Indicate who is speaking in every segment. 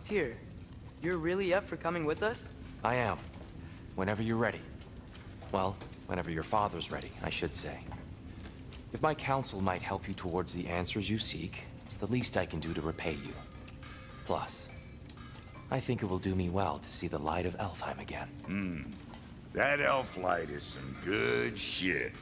Speaker 1: Tyr, you're really up for coming with us?
Speaker 2: I am. Whenever you're ready. Well, whenever your father's ready, I should say. If my counsel might help you towards the answers you seek, it's the least I can do to repay you. Plus, I think it will do me well to see the light of Elfheim again.
Speaker 3: That elf light is some good shit.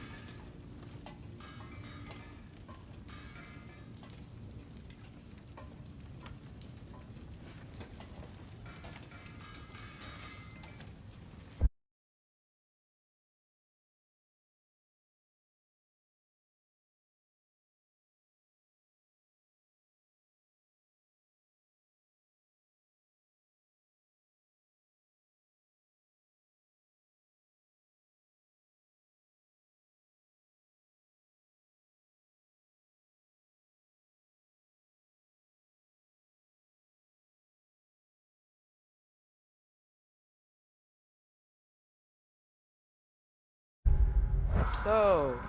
Speaker 1: So,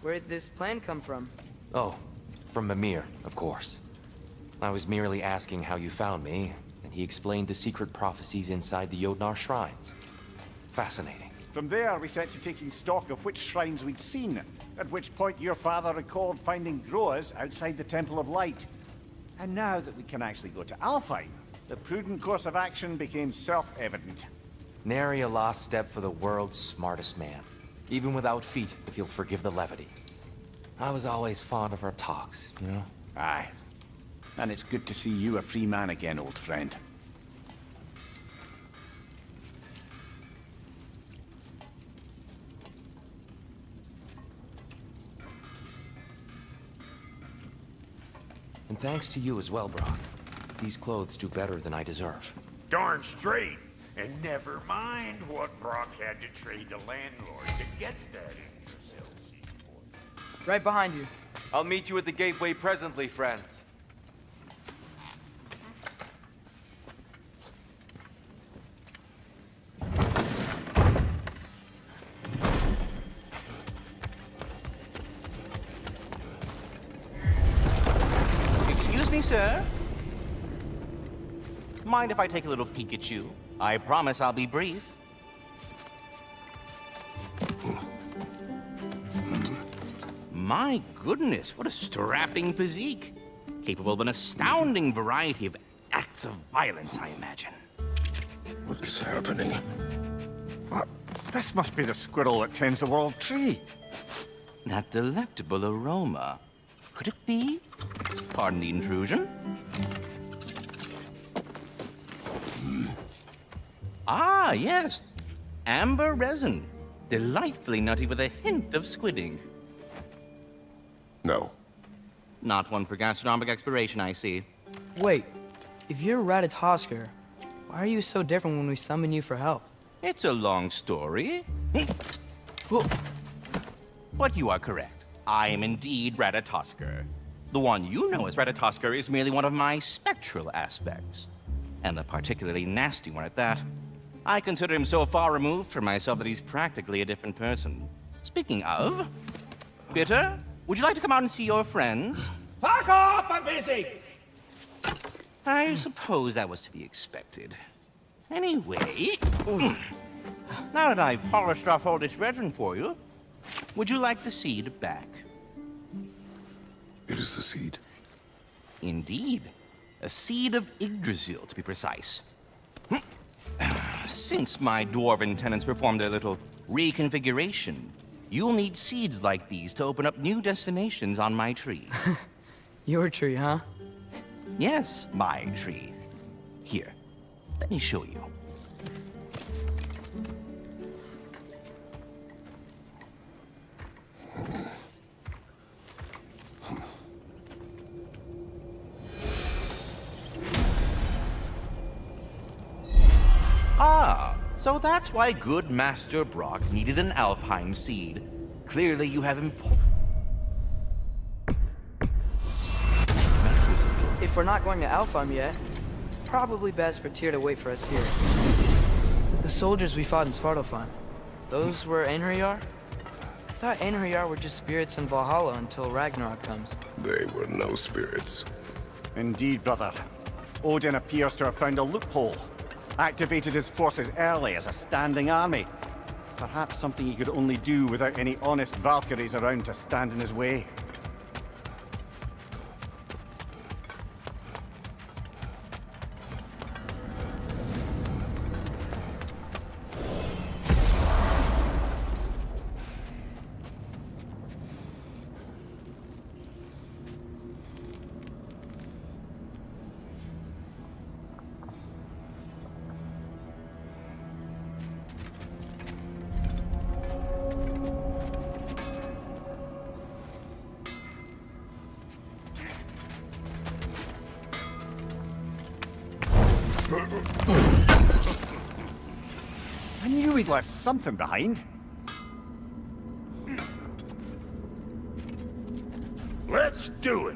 Speaker 1: where'd this plan come from?
Speaker 2: Oh, from Mimir, of course. I was merely asking how you found me, and he explained the secret prophecies inside the Jotnar shrines. Fascinating.
Speaker 4: From there, we set to taking stock of which shrines we'd seen, at which point your father recalled finding Groa's outside the Temple of Light. And now that we can actually go to Alfheim, the prudent course of action became self-evident.
Speaker 2: Nary a lost step for the world's smartest man. Even without feet, if you'll forgive the levity. I was always fond of our talks, you know?
Speaker 4: Aye. And it's good to see you a free man again, old friend.
Speaker 2: And thanks to you as well, Brock. These clothes do better than I deserve.
Speaker 3: Darn straight. And never mind what Brock had to trade the landlord to get that Yggdrasil seaport.
Speaker 1: Right behind you.
Speaker 2: I'll meet you at the gateway presently, friends.
Speaker 5: Excuse me, sir. Mind if I take a little peek at you? I promise I'll be brief. My goodness, what a strapping physique. Capable of an astounding variety of acts of violence, I imagine.
Speaker 6: What is happening?
Speaker 4: What? This must be the squirrel that tends the world tree.
Speaker 5: That delectable aroma. Could it be? Pardon the intrusion. Ah, yes. Amber resin. Delightfully nutty with a hint of squidding.
Speaker 6: No.
Speaker 5: Not one for gastronomic exploration, I see.
Speaker 1: Wait, if you're Ratatoskr, why are you so different when we summon you for help?
Speaker 5: It's a long story. But you are correct. I am indeed Ratatoskr. The one you know as Ratatoskr is merely one of my spectral aspects. And a particularly nasty one at that. I consider him so far removed from myself that he's practically a different person. Speaking of... Bitter, would you like to come out and see your friends?
Speaker 7: Fuck off! I'm busy!
Speaker 5: I suppose that was to be expected. Anyway... Now that I've polished off all this resin for you, would you like the seed back?
Speaker 6: It is the seed.
Speaker 5: Indeed. A seed of Yggdrasil, to be precise. Since my dwarven tenants performed their little reconfiguration, you'll need seeds like these to open up new destinations on my tree.
Speaker 1: Your tree, huh?
Speaker 5: Yes, my tree. Here, let me show you. Ah, so that's why good Master Brock needed an Alfheim seed. Clearly you have
Speaker 1: If we're not going to Alfheim yet, it's probably best for Tyr to wait for us here. The soldiers we fought in Svartalfheim, those were Einherjar? I thought Einherjar were just spirits in Valhalla until Ragnarok comes.
Speaker 6: They were no spirits.
Speaker 4: Indeed, brother. Odin appears to have found a loophole. Activated his forces early as a standing army. Perhaps something he could only do without any honest Valkyries around to stand in his way. I knew he'd left something behind.
Speaker 3: Let's do it.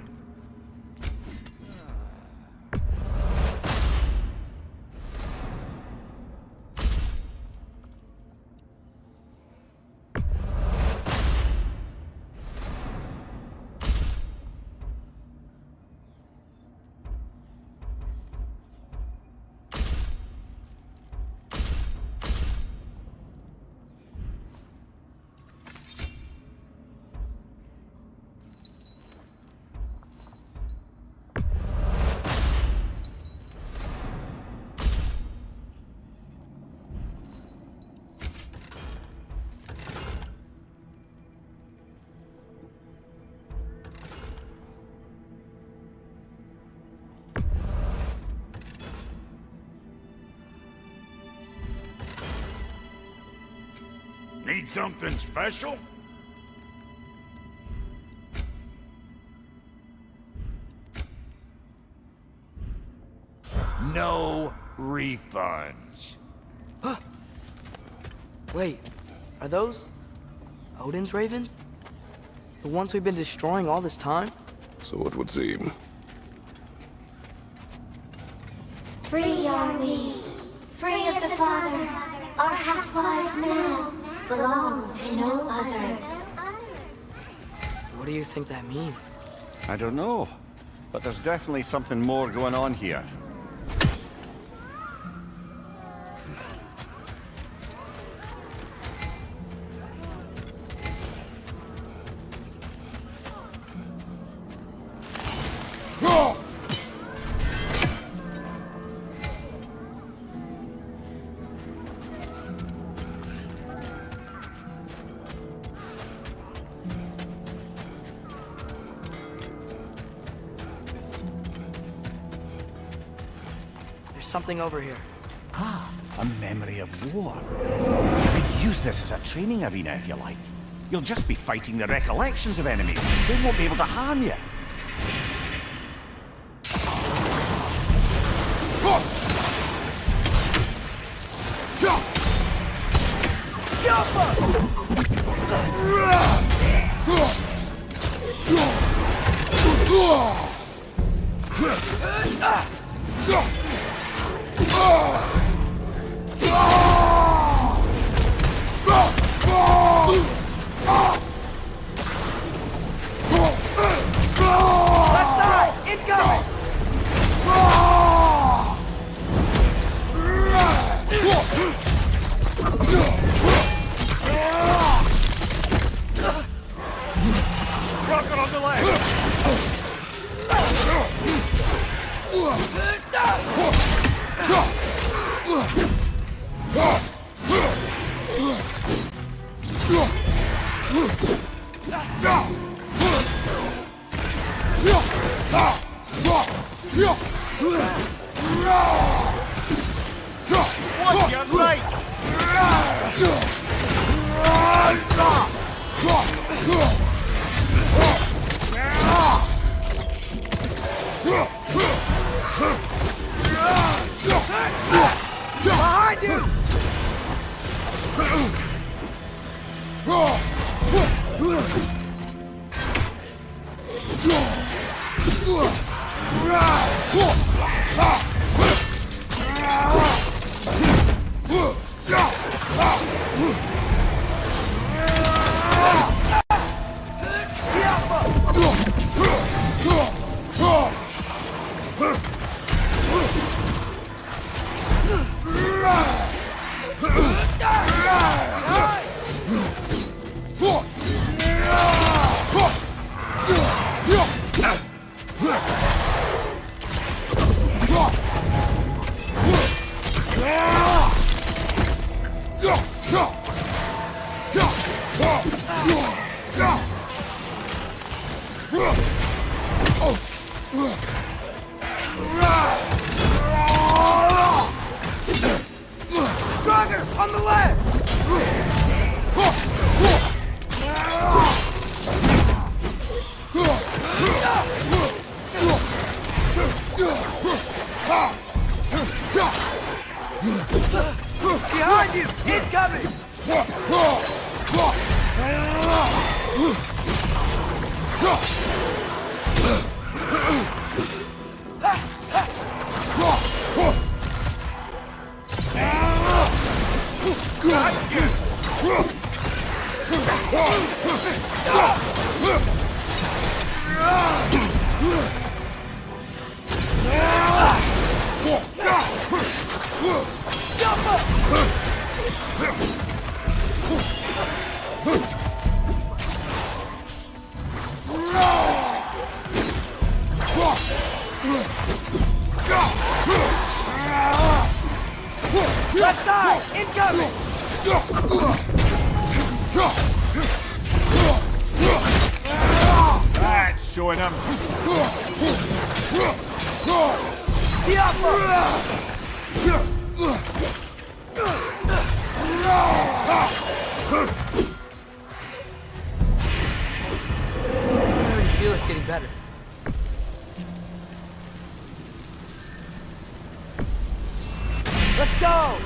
Speaker 3: Need something special? No refunds.
Speaker 1: Wait, are those Odin's ravens? The ones we've been destroying all this time?
Speaker 6: So it would seem.
Speaker 8: Free are we, free of the Father. Our half-lives now belong to no other.
Speaker 1: What do you think that means?
Speaker 4: I don't know, but there's definitely something more going on here.
Speaker 1: Something over here.
Speaker 4: Ah, a memory of war. You could use this as a training arena if you like. You'll just be fighting the recollections of enemies. They won't be able to harm you.
Speaker 1: Draugr, on the left! Behind you! Incoming! Left side! Incoming!
Speaker 4: That's showing him.
Speaker 1: The upper! I already feel it getting better. Let's go!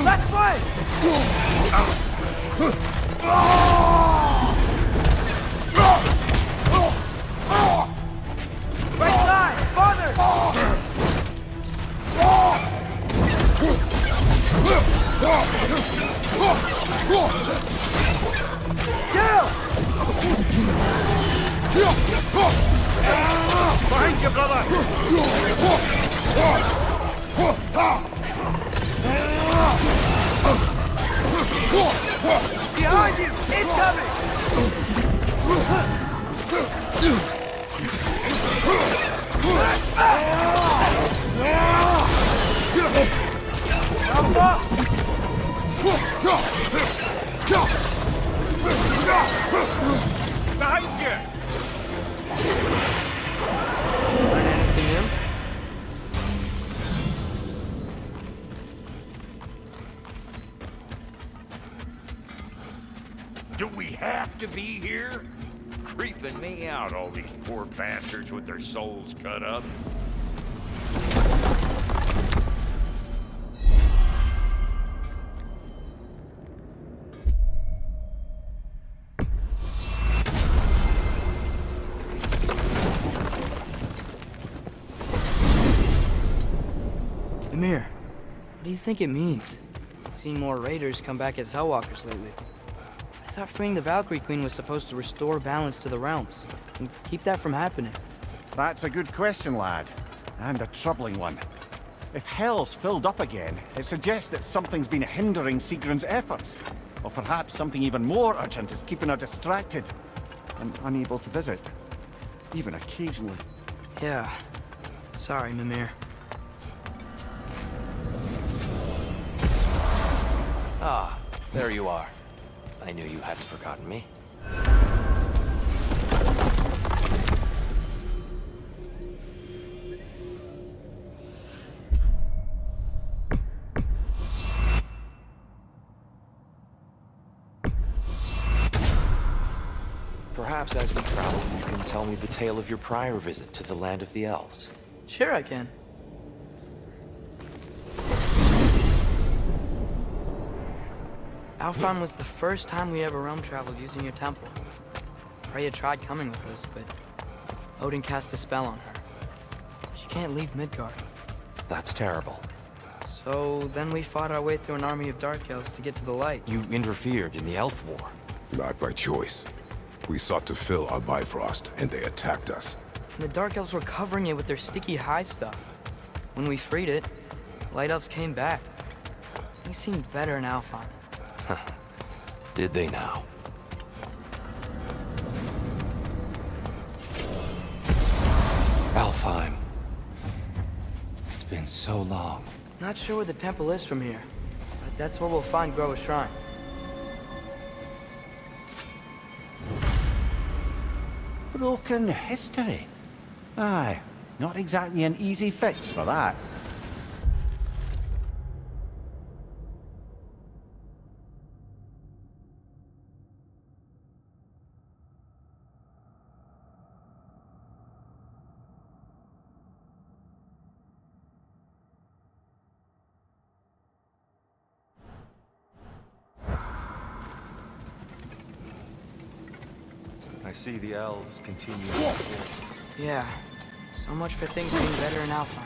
Speaker 1: Left foot! Right side! Farther! Kill!
Speaker 3: Behind you, brother!
Speaker 1: Behind you! Incoming!
Speaker 3: Behind you!
Speaker 1: Learn anything new?
Speaker 3: Do we have to be here? Creeping me out, all these poor bastards with their souls cut up.
Speaker 1: Ymir, what do you think it means? Seen more raiders come back as Hellwalkers lately. I thought freeing the Valkyrie Queen was supposed to restore balance to the realms and keep that from happening.
Speaker 4: That's a good question, lad. And a troubling one. If Hell's filled up again, it suggests that something's been hindering Sigrun's efforts. Or perhaps something even more urgent is keeping her distracted and unable to visit. Even occasionally.
Speaker 1: Yeah. Sorry, Mimir.
Speaker 2: Ah, there you are. I knew you hadn't forgotten me. Perhaps as we travel, you can tell me the tale of your prior visit to the land of the elves.
Speaker 1: Sure I can. Alfheim was the first time we ever realm traveled using your temple. Freya tried coming with us, but Odin cast a spell on her. She can't leave Midgard.
Speaker 2: That's terrible.
Speaker 1: So then we fought our way through an army of dark elves to get to the light.
Speaker 2: You interfered in the elf war.
Speaker 6: Not by choice. We sought to fill our Bifrost, and they attacked us.
Speaker 1: And the dark elves were covering it with their sticky hive stuff. When we freed it, light elves came back. We seemed better in Alfheim.
Speaker 2: Did they now? Alfheim. It's been so long.
Speaker 1: Not sure where the temple is from here, but that's where we'll find Groa's shrine.
Speaker 4: Broken history. Aye, not exactly an easy fix for that.
Speaker 9: I see the elves continue.
Speaker 1: Yeah, so much for things being better in Alpha.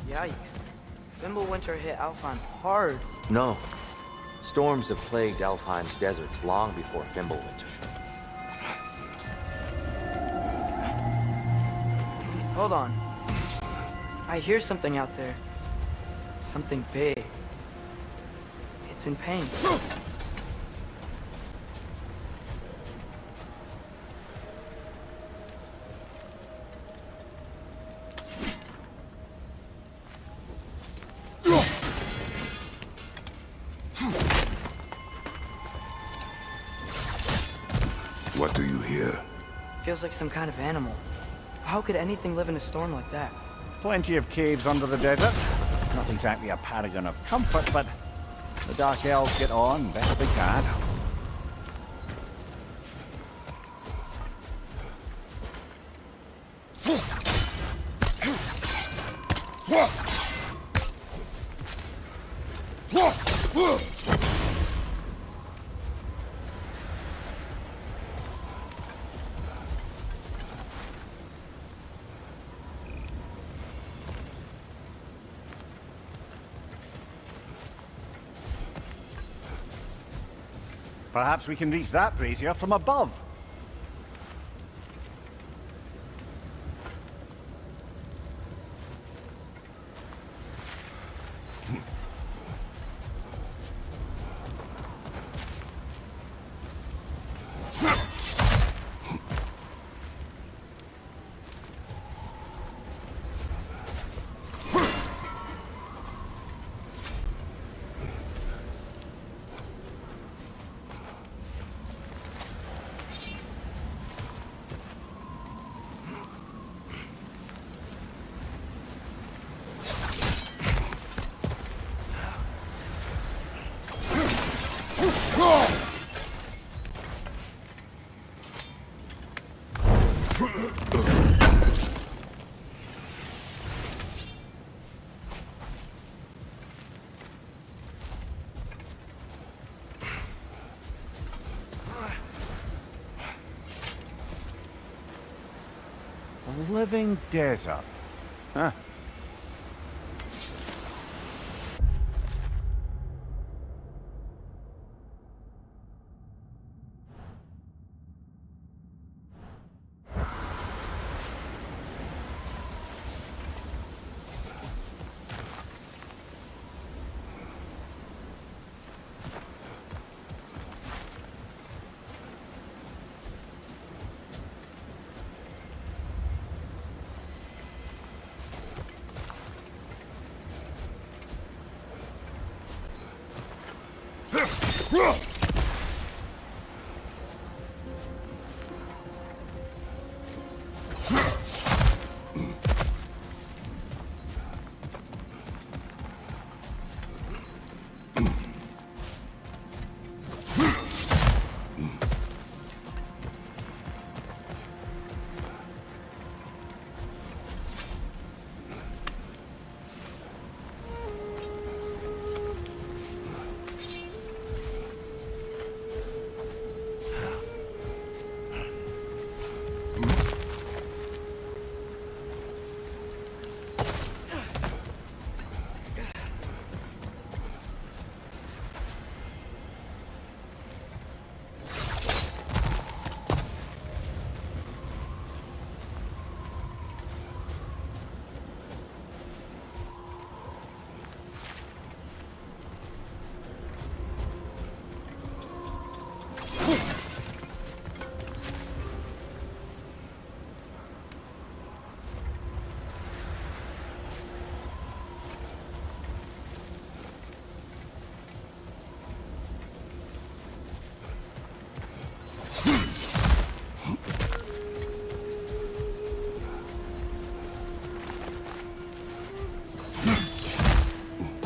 Speaker 1: Yikes. Winter hit Alfheim hard.
Speaker 2: No. Storms have plagued Alfheim's deserts long before Fimbulwinter.
Speaker 1: Hold on. I hear something out there. Something big. It's in pain.
Speaker 6: What do you hear?
Speaker 1: Feels like some kind of animal. How could anything live in a storm like that?
Speaker 4: Plenty of caves under the desert. Not exactly a paragon of comfort, but the Dark Elves get on best they can. Perhaps we can reach that brazier from above. A living desert. Huh.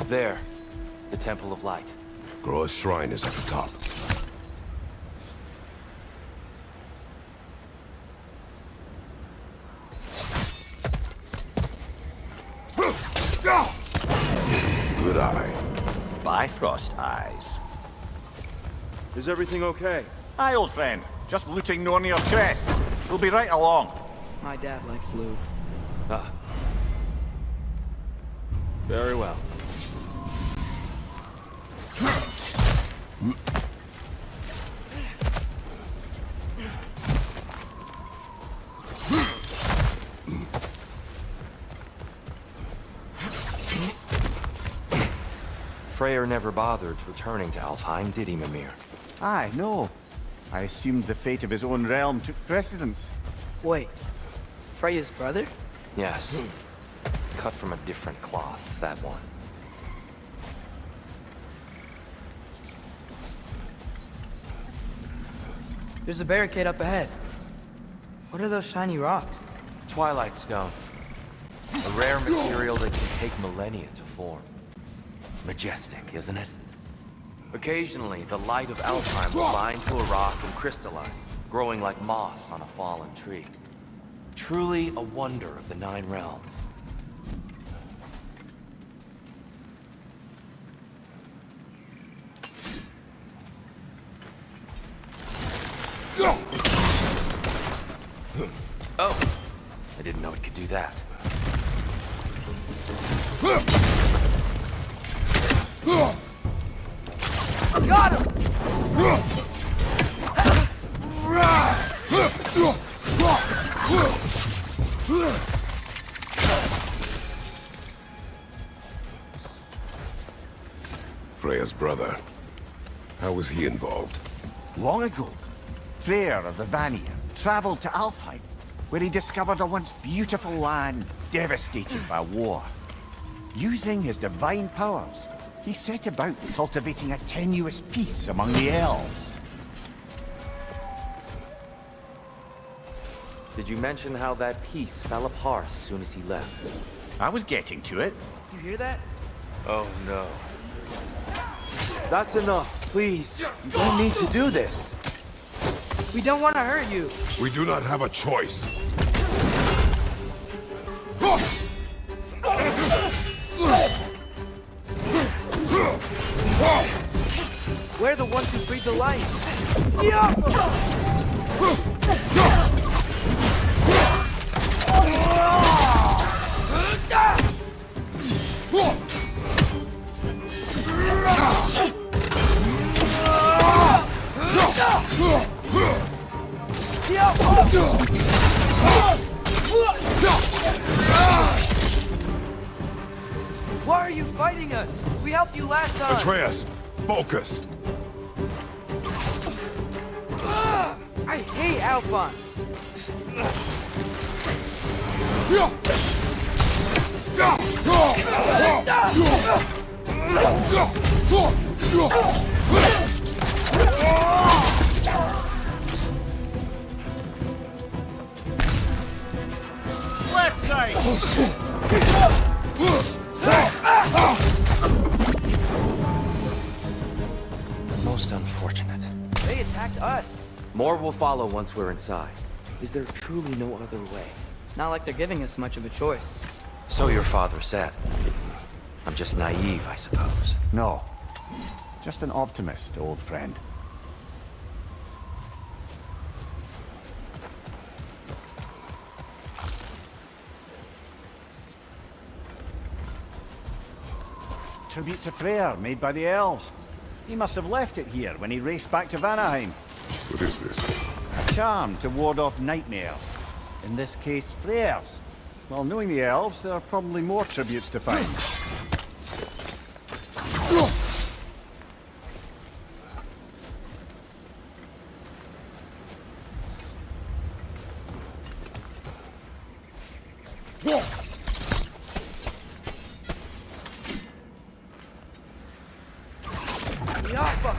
Speaker 2: There. The Temple of Light.
Speaker 6: Groa's shrine is at the top. Good eye.
Speaker 4: Bifrost eyes.
Speaker 9: Is everything okay?
Speaker 4: Aye, old friend. Just looting no near chests. We'll be right along.
Speaker 1: My dad likes loot.
Speaker 2: Ah.
Speaker 9: Very well.
Speaker 2: Freyr never bothered returning to Alfheim, did he, Mimir?
Speaker 4: Aye, no. I assumed the fate of his own realm took precedence.
Speaker 1: Wait, Freya's brother?
Speaker 2: Yes. Cut from a different cloth, that one.
Speaker 1: There's a barricade up ahead. What are those shiny rocks?
Speaker 2: Twilight Stone. A rare material that can take millennia to form. Majestic, isn't it? Occasionally, the light of Alfheim will bind to a rock and crystallize, growing like moss on a fallen tree. Truly a wonder of the Nine Realms. Oh! I didn't know it could do that.
Speaker 1: Got him!
Speaker 6: Freya's brother. How was he involved?
Speaker 4: Long ago, Freyr of the Vanir traveled to Alfheim, where he discovered a once beautiful land devastated by war. Using his divine powers, he set about cultivating a tenuous peace among the elves.
Speaker 2: Did you mention how that piece fell apart as soon as he left?
Speaker 4: I was getting to it.
Speaker 1: You hear that?
Speaker 2: Oh no.
Speaker 9: That's enough, please. You don't need to do this.
Speaker 1: We don't want to hurt you.
Speaker 6: We do not have a choice.
Speaker 1: We're the ones who breathe the light. Why are you fighting us? We helped you last time.
Speaker 6: Atreus, focus.
Speaker 1: I hate Alphon.
Speaker 4: Left side!
Speaker 2: Most unfortunate.
Speaker 1: They attacked us.
Speaker 2: More will follow once we're inside. Is there truly no other way?
Speaker 1: Not like they're giving us much of a choice.
Speaker 2: So your father said. I'm just naive, I suppose.
Speaker 4: No. Just an optimist, old friend. Tribute to Freyr, made by the elves. He must have left it here when he raced back to Vanaheim.
Speaker 6: What is this?
Speaker 4: A charm to ward off nightmares. In this case, Freyr's. Well, knowing the elves, there are probably more tributes to find.
Speaker 1: Yappa!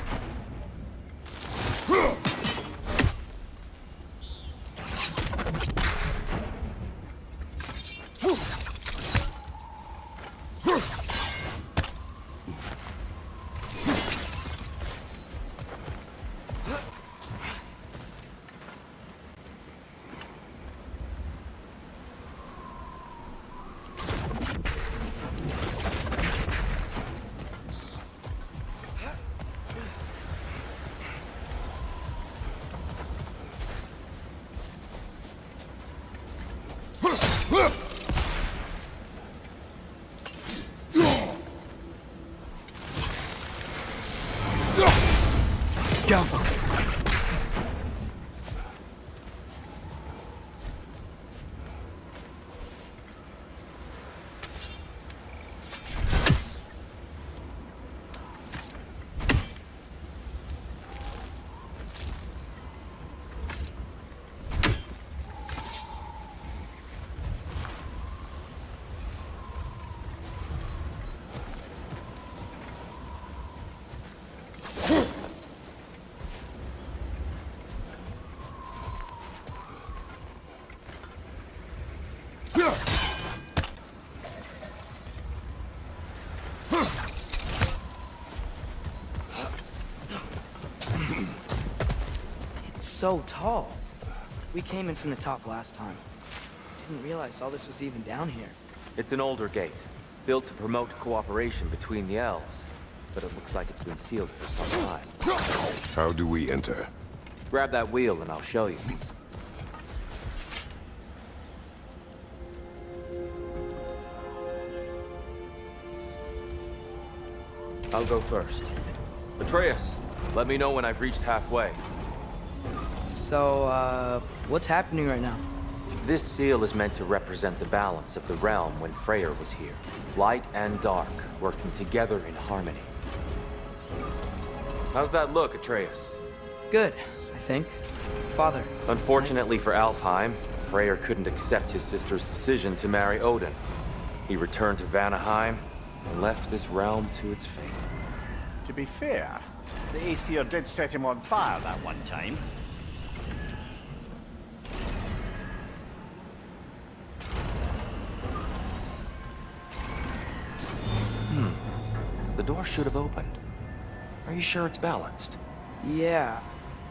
Speaker 1: Careful. So tall. We came in from the top last time. Didn't realize all this was even down here.
Speaker 2: It's an older gate, built to promote cooperation between the elves. But it looks like it's been sealed for some time.
Speaker 6: How do we enter?
Speaker 2: Grab that wheel and I'll show you. I'll go first. Atreus, let me know when I've reached halfway.
Speaker 1: So, what's happening right now?
Speaker 2: This seal is meant to represent the balance of the realm when Freyr was here. Light and dark, working together in harmony. How's that look, Atreus?
Speaker 1: Good, I think. Father.
Speaker 2: Unfortunately for Alfheim, Freyr couldn't accept his sister's decision to marry Odin. He returned to Vanaheim and left this realm to its fate.
Speaker 4: To be fair, the Aesir did set him on fire that one time.
Speaker 2: The door should have opened. Are you sure it's balanced?
Speaker 1: Yeah,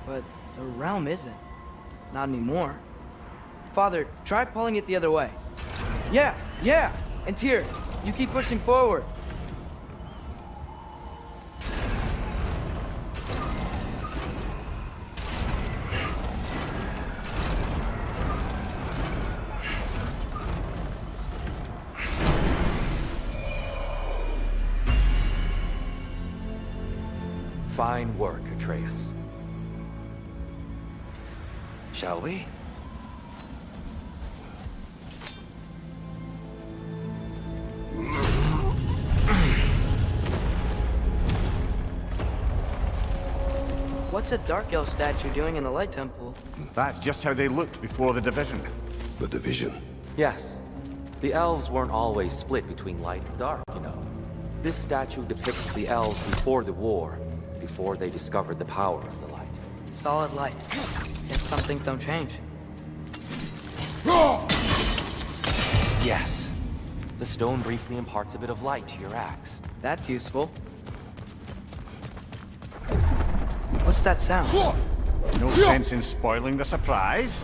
Speaker 1: but the realm isn't. Not anymore. Father, try pulling it the other way. Yeah! And Tyr, you keep pushing forward.
Speaker 2: Fine work, Atreus. Shall we?
Speaker 1: What's a Dark Elf statue doing in the Light Temple?
Speaker 4: That's just how they looked before the division.
Speaker 6: The division.
Speaker 2: Yes. The elves weren't always split between light and dark, you know. This statue depicts the elves before the war, before they discovered the power of the light.
Speaker 1: Solid light. Guess some things don't change.
Speaker 2: Yes. The stone briefly imparts a bit of light to your axe.
Speaker 1: That's useful. What's that sound?
Speaker 4: No sense in spoiling the surprise.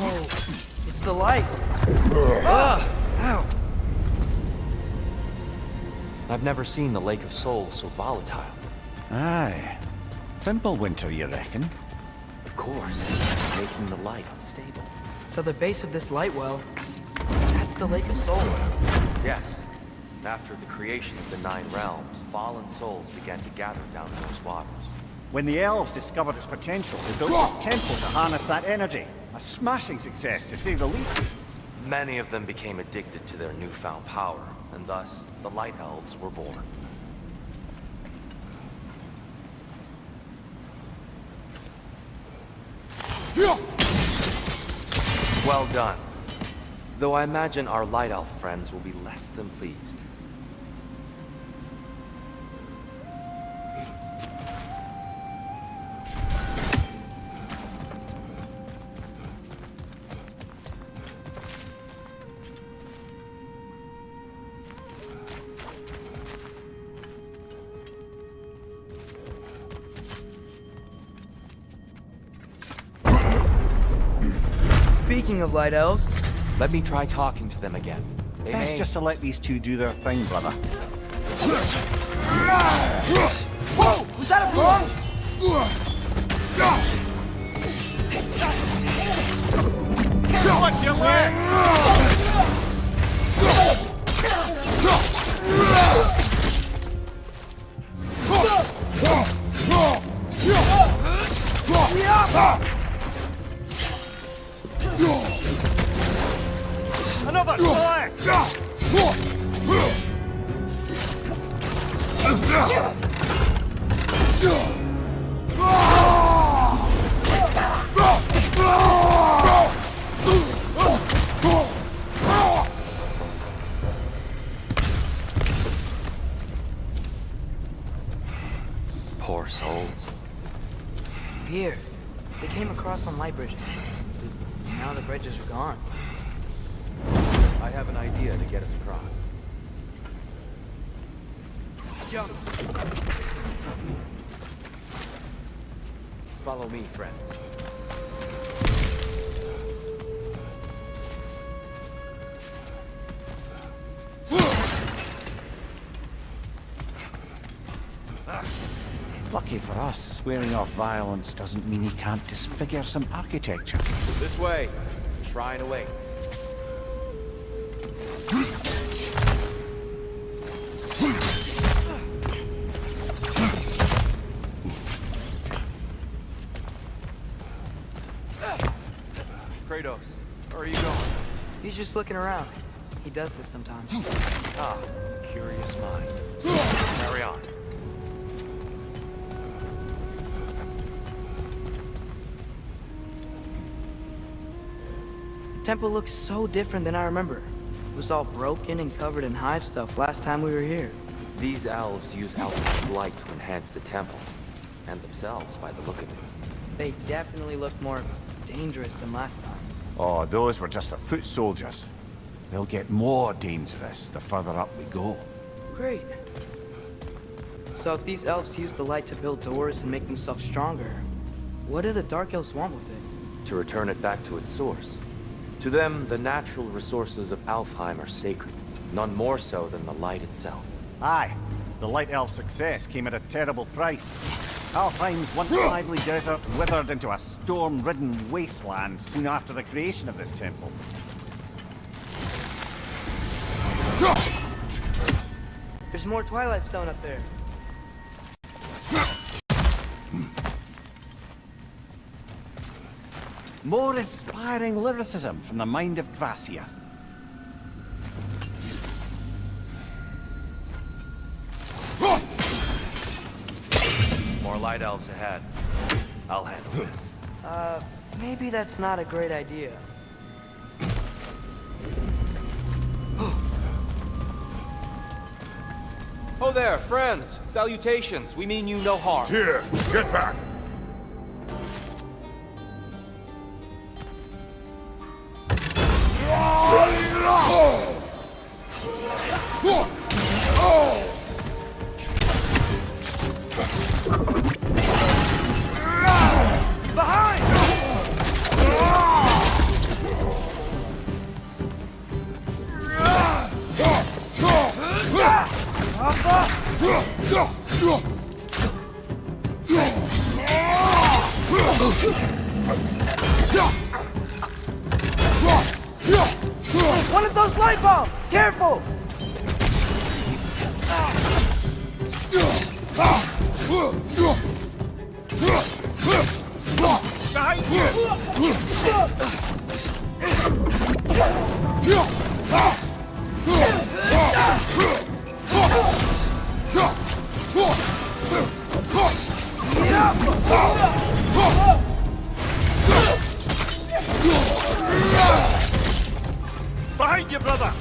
Speaker 1: Oh, it's the light. Ugh! Ow!
Speaker 2: I've never seen the Lake of Souls so volatile.
Speaker 4: Aye. Winter, you reckon?
Speaker 2: Of course, making the light unstable.
Speaker 1: So the base of this light well, that's the Lake of Souls.
Speaker 2: Yes. After the creation of the Nine Realms, fallen souls began to gather down in those waters.
Speaker 4: When the elves discovered its potential, they built this temple to harness that energy. A smashing success, to say the least.
Speaker 2: Many of them became addicted to their newfound power, and thus, the Light Elves were born. Well done. Though I imagine our Light Elf friends will be less than pleased.
Speaker 1: Speaking of light elves,
Speaker 2: Let me try talking to them again. They
Speaker 4: Best
Speaker 2: may...
Speaker 4: just to let these two do their thing, brother.
Speaker 1: whoa! Was that a wrong?
Speaker 4: Another select!
Speaker 2: Poor souls.
Speaker 1: Here. They came across on light bridges. Now the bridges are gone.
Speaker 9: I have an idea to get us across.
Speaker 1: Jump!
Speaker 9: Follow me, friends.
Speaker 4: Lucky for us, swearing off violence doesn't mean he can't disfigure some architecture.
Speaker 9: This way. The shrine awaits. Kratos, where are you going?
Speaker 1: He's just looking around. He does this sometimes.
Speaker 2: Ah, curious mind. Carry on.
Speaker 1: The temple looks so different than I remember. It was all broken and covered in hive stuff last time we were here.
Speaker 2: These elves use Alpha's light to enhance the temple. And themselves, by the look of it.
Speaker 1: They definitely look more dangerous than last time.
Speaker 4: Oh, those were just the foot soldiers. They'll get more dangerous the further up we go.
Speaker 1: Great. So if these elves use the light to build doors and make themselves stronger, what do the Dark Elves want with it?
Speaker 2: To return it back to its source. To them, the natural resources of Alfheim are sacred, none more so than the light itself.
Speaker 4: Aye, the Light Elf success came at a terrible price. Alfheim's once lively desert withered into a storm-ridden wasteland soon after the creation of this temple.
Speaker 1: There's more Twilight Stone up there.
Speaker 4: More inspiring lyricism from the mind of Gracia.
Speaker 2: More light elves ahead. I'll handle this.
Speaker 1: Maybe that's not a great idea.
Speaker 9: Oh there, friends. Salutations. We mean you no harm.
Speaker 6: Here, get back!
Speaker 1: One of those light bombs! Careful!
Speaker 4: Behind you, brother!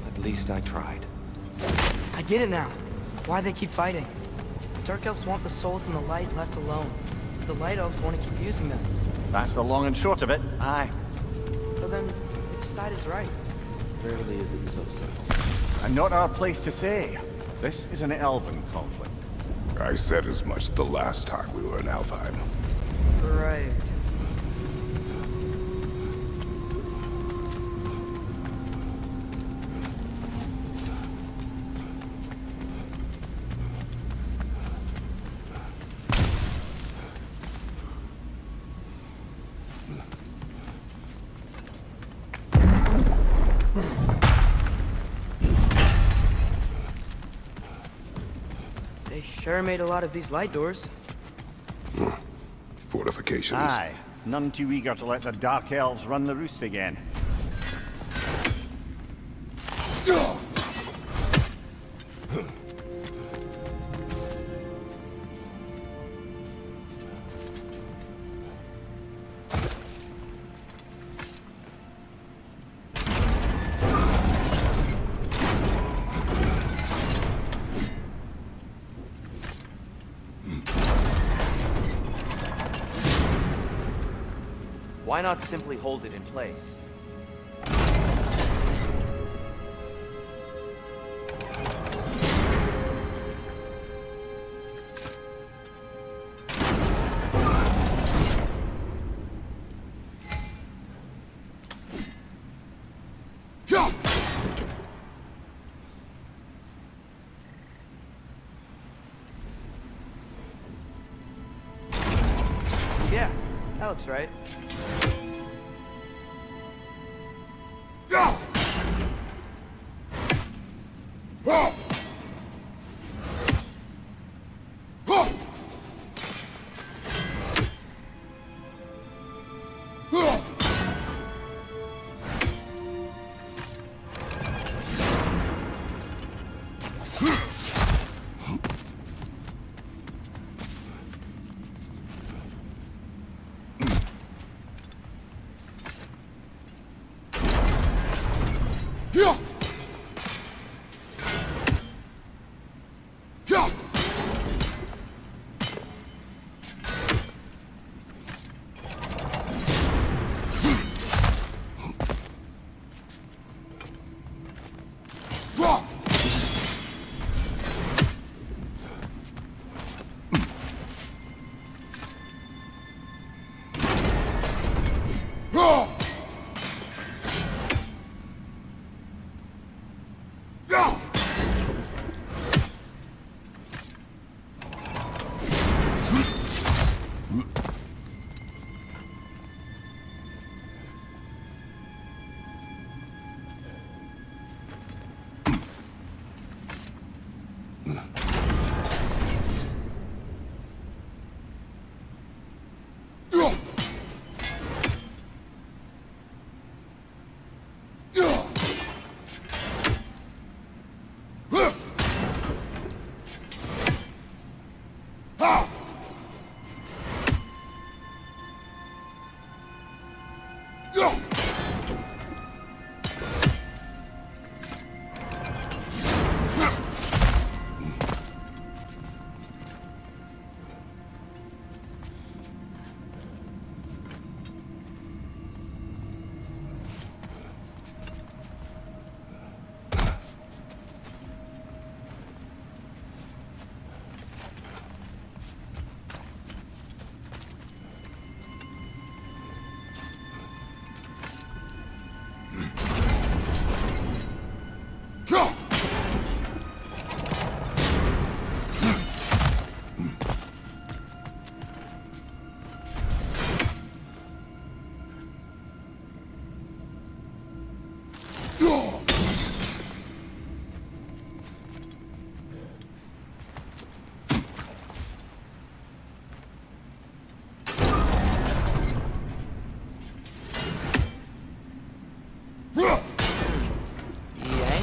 Speaker 2: At least I tried.
Speaker 1: I get it now. Why they keep fighting. Dark Elves want the souls in the light left alone. The Light Elves want to keep using them.
Speaker 4: That's the long and short of it, aye.
Speaker 1: So then, which side is right?
Speaker 2: Rarely is it so simple.
Speaker 4: And not our place to say. This is an elven conflict.
Speaker 6: I said as much the last time we were in Alfheim.
Speaker 1: Right. Sure made a lot of these light doors.
Speaker 6: Fortifications.
Speaker 4: Aye, none too eager to let the Dark Elves run the roost again.
Speaker 9: Why not simply hold it in place?
Speaker 1: Yeah, that looks right.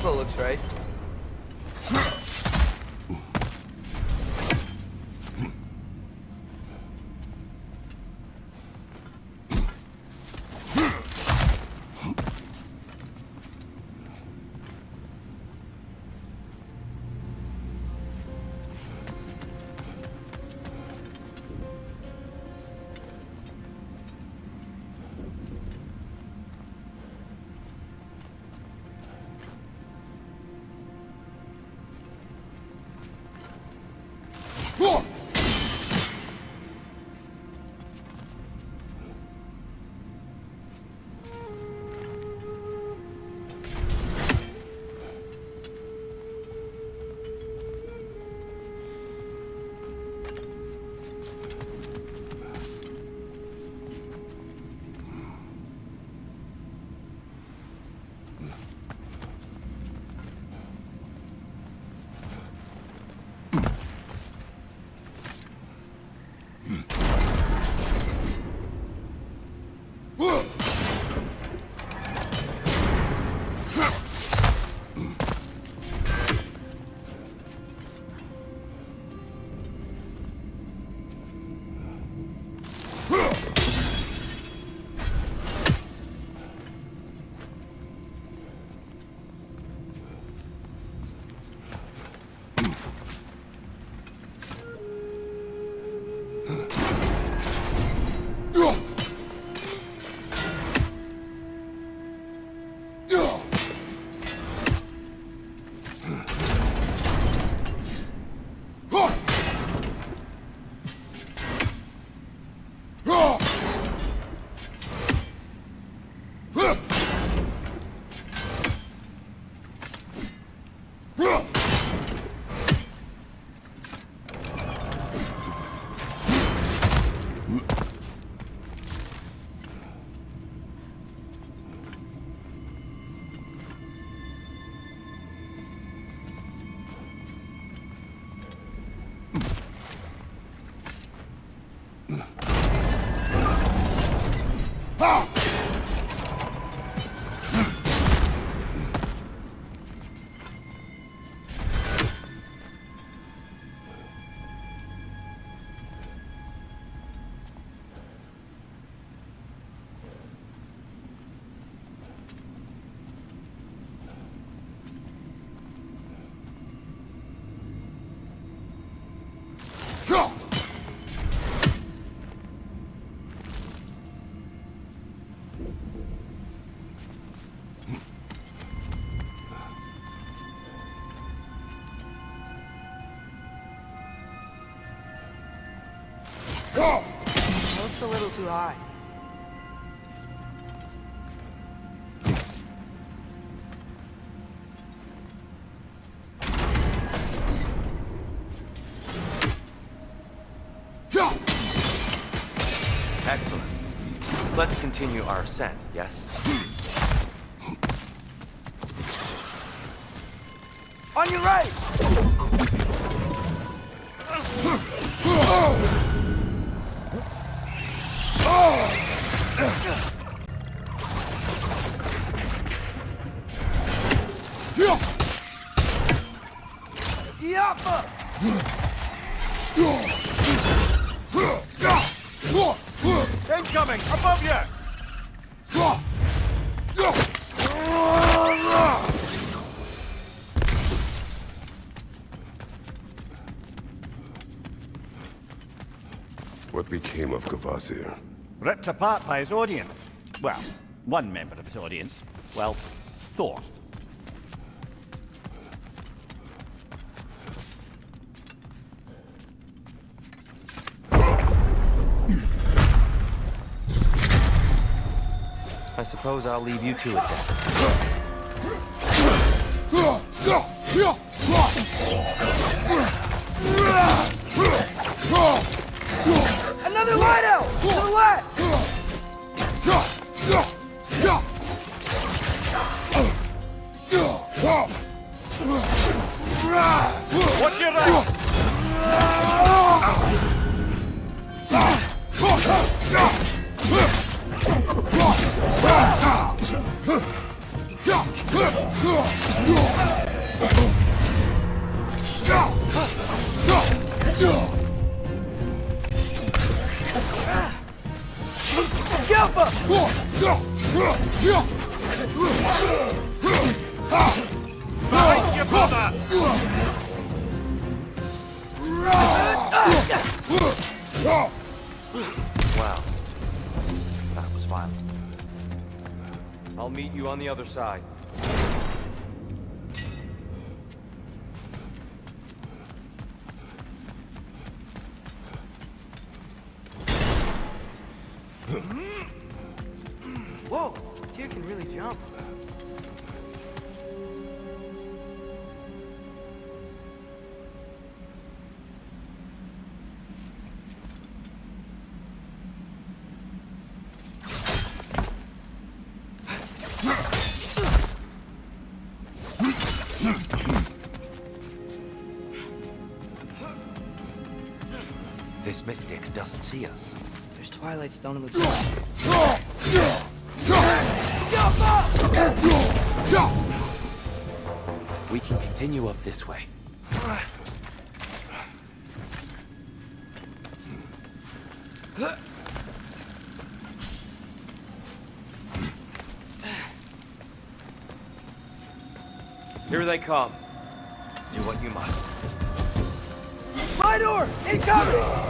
Speaker 1: Looks right. Looks a little too high.
Speaker 2: Excellent. Let's continue our ascent, yes?
Speaker 1: On your right!
Speaker 4: Incoming! Above you!
Speaker 6: What became of Kvasir?
Speaker 4: Ripped apart by his audience. Well, one member of his audience. Well, Thor.
Speaker 2: I suppose I'll leave you to it then.
Speaker 1: Another light elf! To the left!
Speaker 4: Watch your right! Fight your brother!
Speaker 2: Wow. That was violent. I'll meet you on the other side.
Speaker 1: Whoa! Tyr can really jump.
Speaker 2: This mystic doesn't see us.
Speaker 1: There's Twilight Stone in the top.
Speaker 2: We can continue up this way. Here they come. Do what you must.
Speaker 1: My door! Incoming!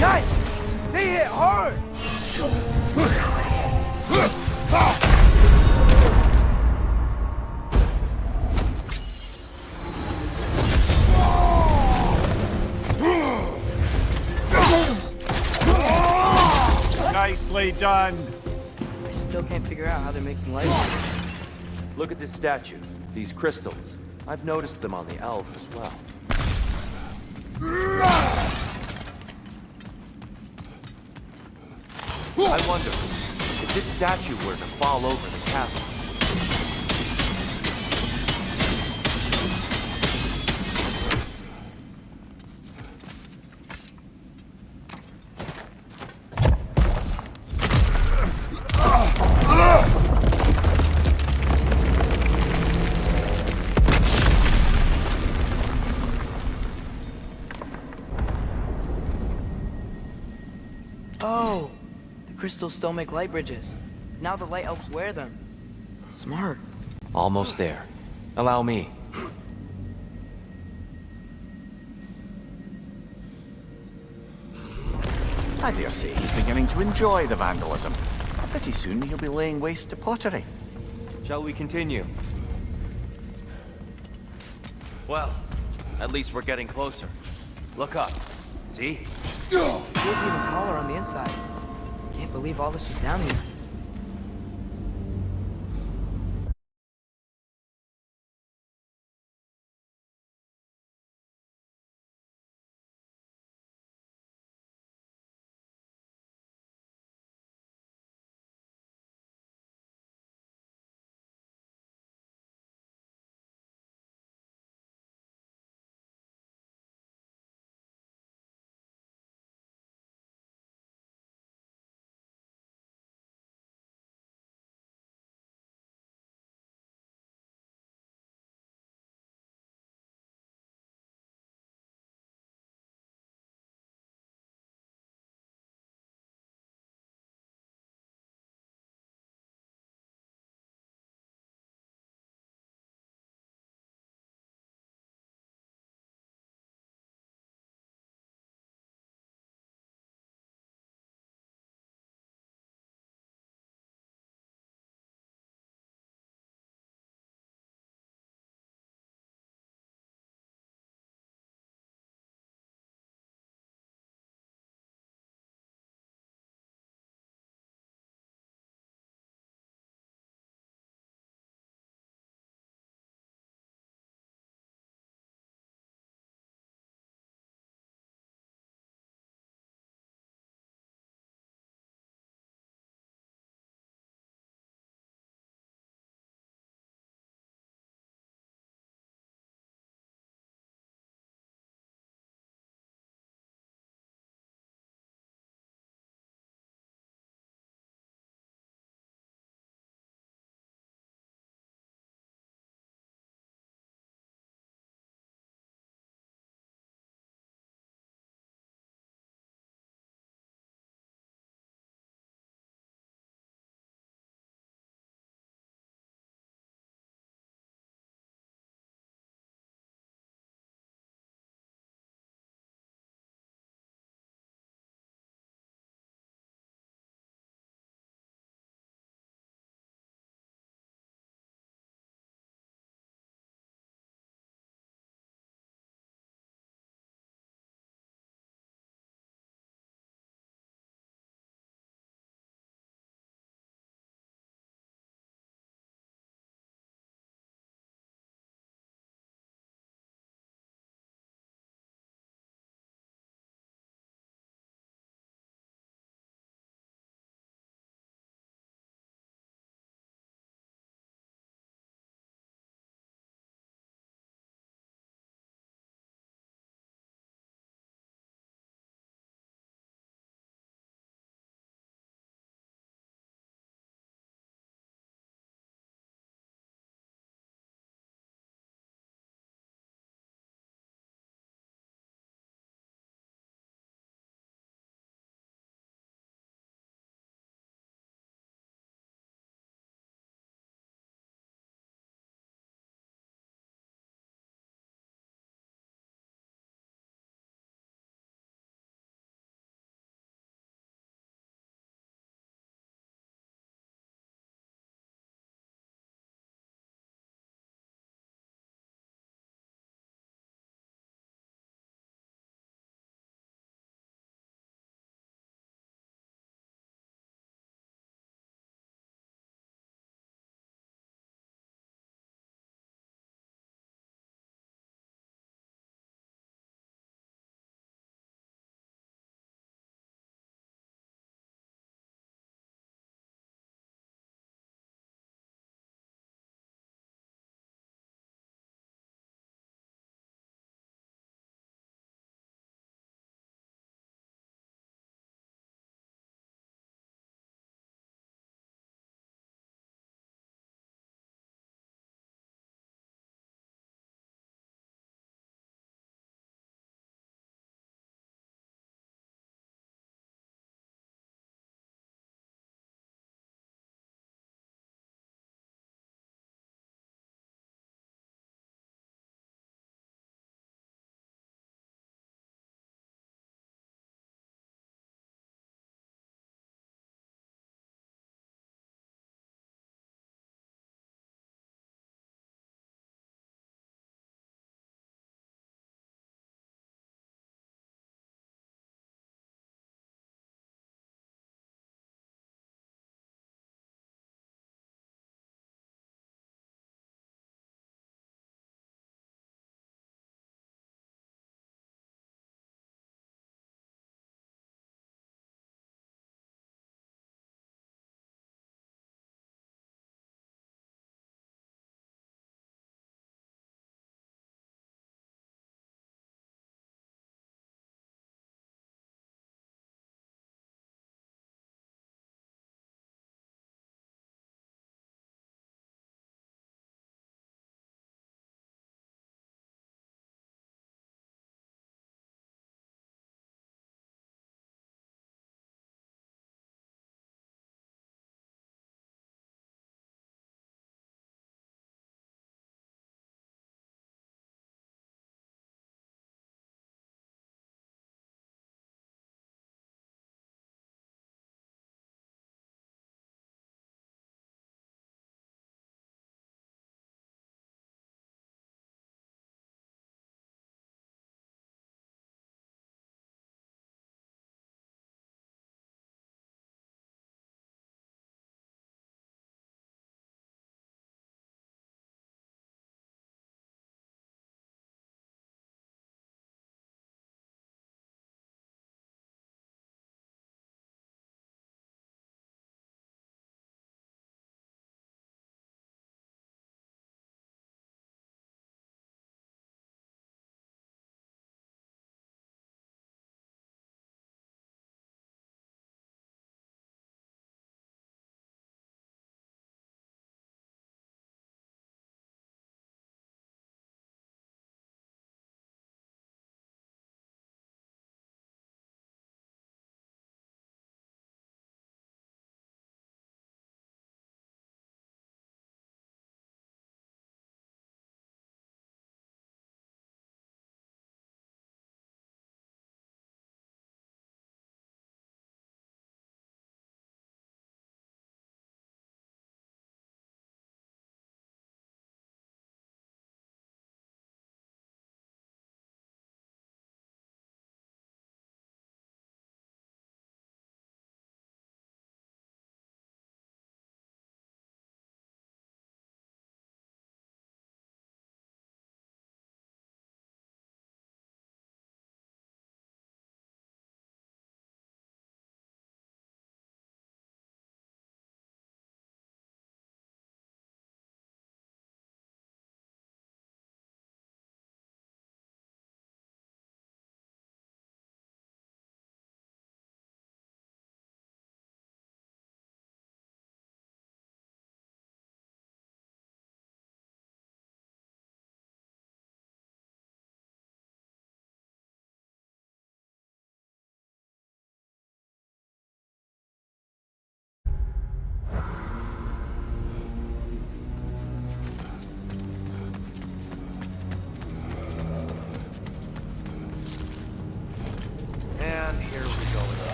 Speaker 1: Nice! They hit hard!
Speaker 4: Nicely done.
Speaker 1: I still can't figure out how they're making light.
Speaker 2: Look at this statue. These crystals. I've noticed them on the elves as well. I wonder, if this statue were to fall over the castle,
Speaker 1: Oh, the crystals still make light bridges. Now the light elves wear them. Smart.
Speaker 2: almost there. Allow me.
Speaker 4: I dare say he's beginning to enjoy the vandalism. Pretty soon he'll be laying waste to pottery.
Speaker 9: Shall we continue?
Speaker 2: Well, at least we're getting closer. Look up. See?
Speaker 1: Feels even taller on the inside. Can't believe all this was down here.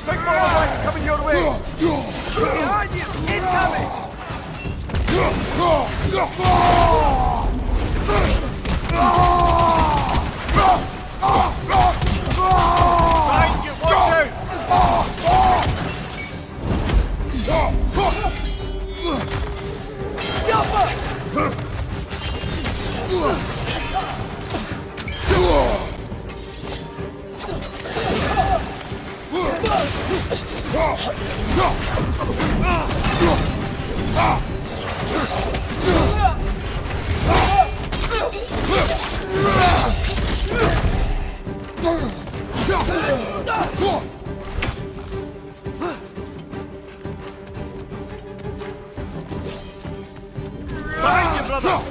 Speaker 4: Big ball of light coming your way!
Speaker 1: Behind you! Incoming!
Speaker 4: Behind you, watch out! Behind you, brother!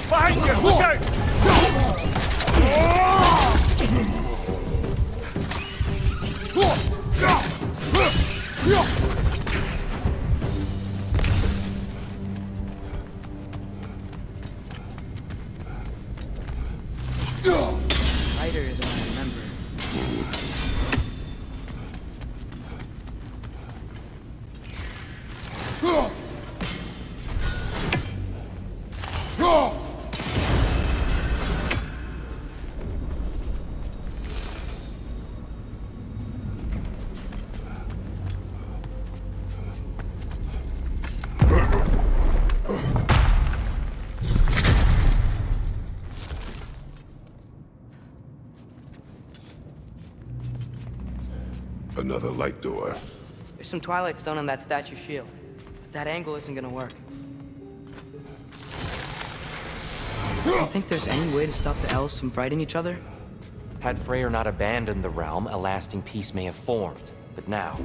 Speaker 4: Behind you! Look out!
Speaker 1: Lighter than I remember.
Speaker 6: Another light door.
Speaker 1: There's some Twilight Stone on that statue shield. That angle isn't gonna work. Do you think there's any way to stop the elves from fighting each other?
Speaker 2: Had Freyr not abandoned the realm, a lasting peace may have formed. But now,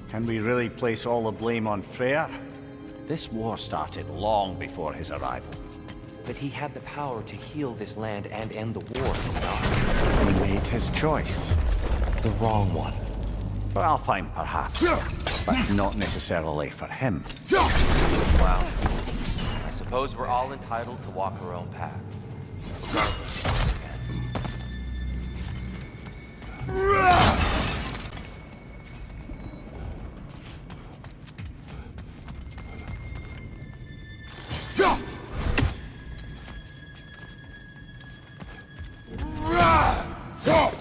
Speaker 4: Can we really place all the blame on Freyr? This war started long before his arrival.
Speaker 2: but he had the power to heal this land and end the war.
Speaker 4: He made his choice.
Speaker 2: The wrong one.
Speaker 4: Well, fine, perhaps. But not necessarily for him.
Speaker 2: Well, I suppose we're all entitled to walk our own paths. Regardless of what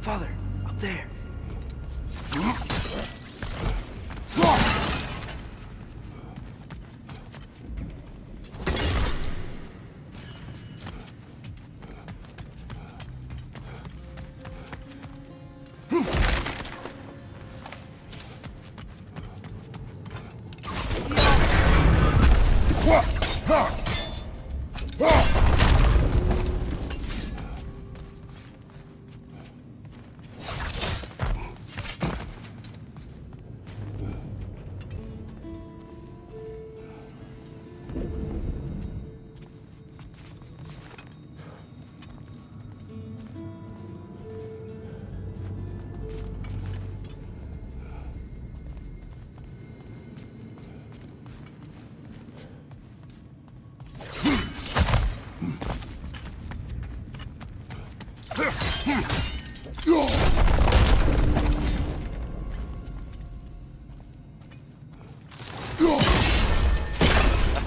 Speaker 1: Father, up there.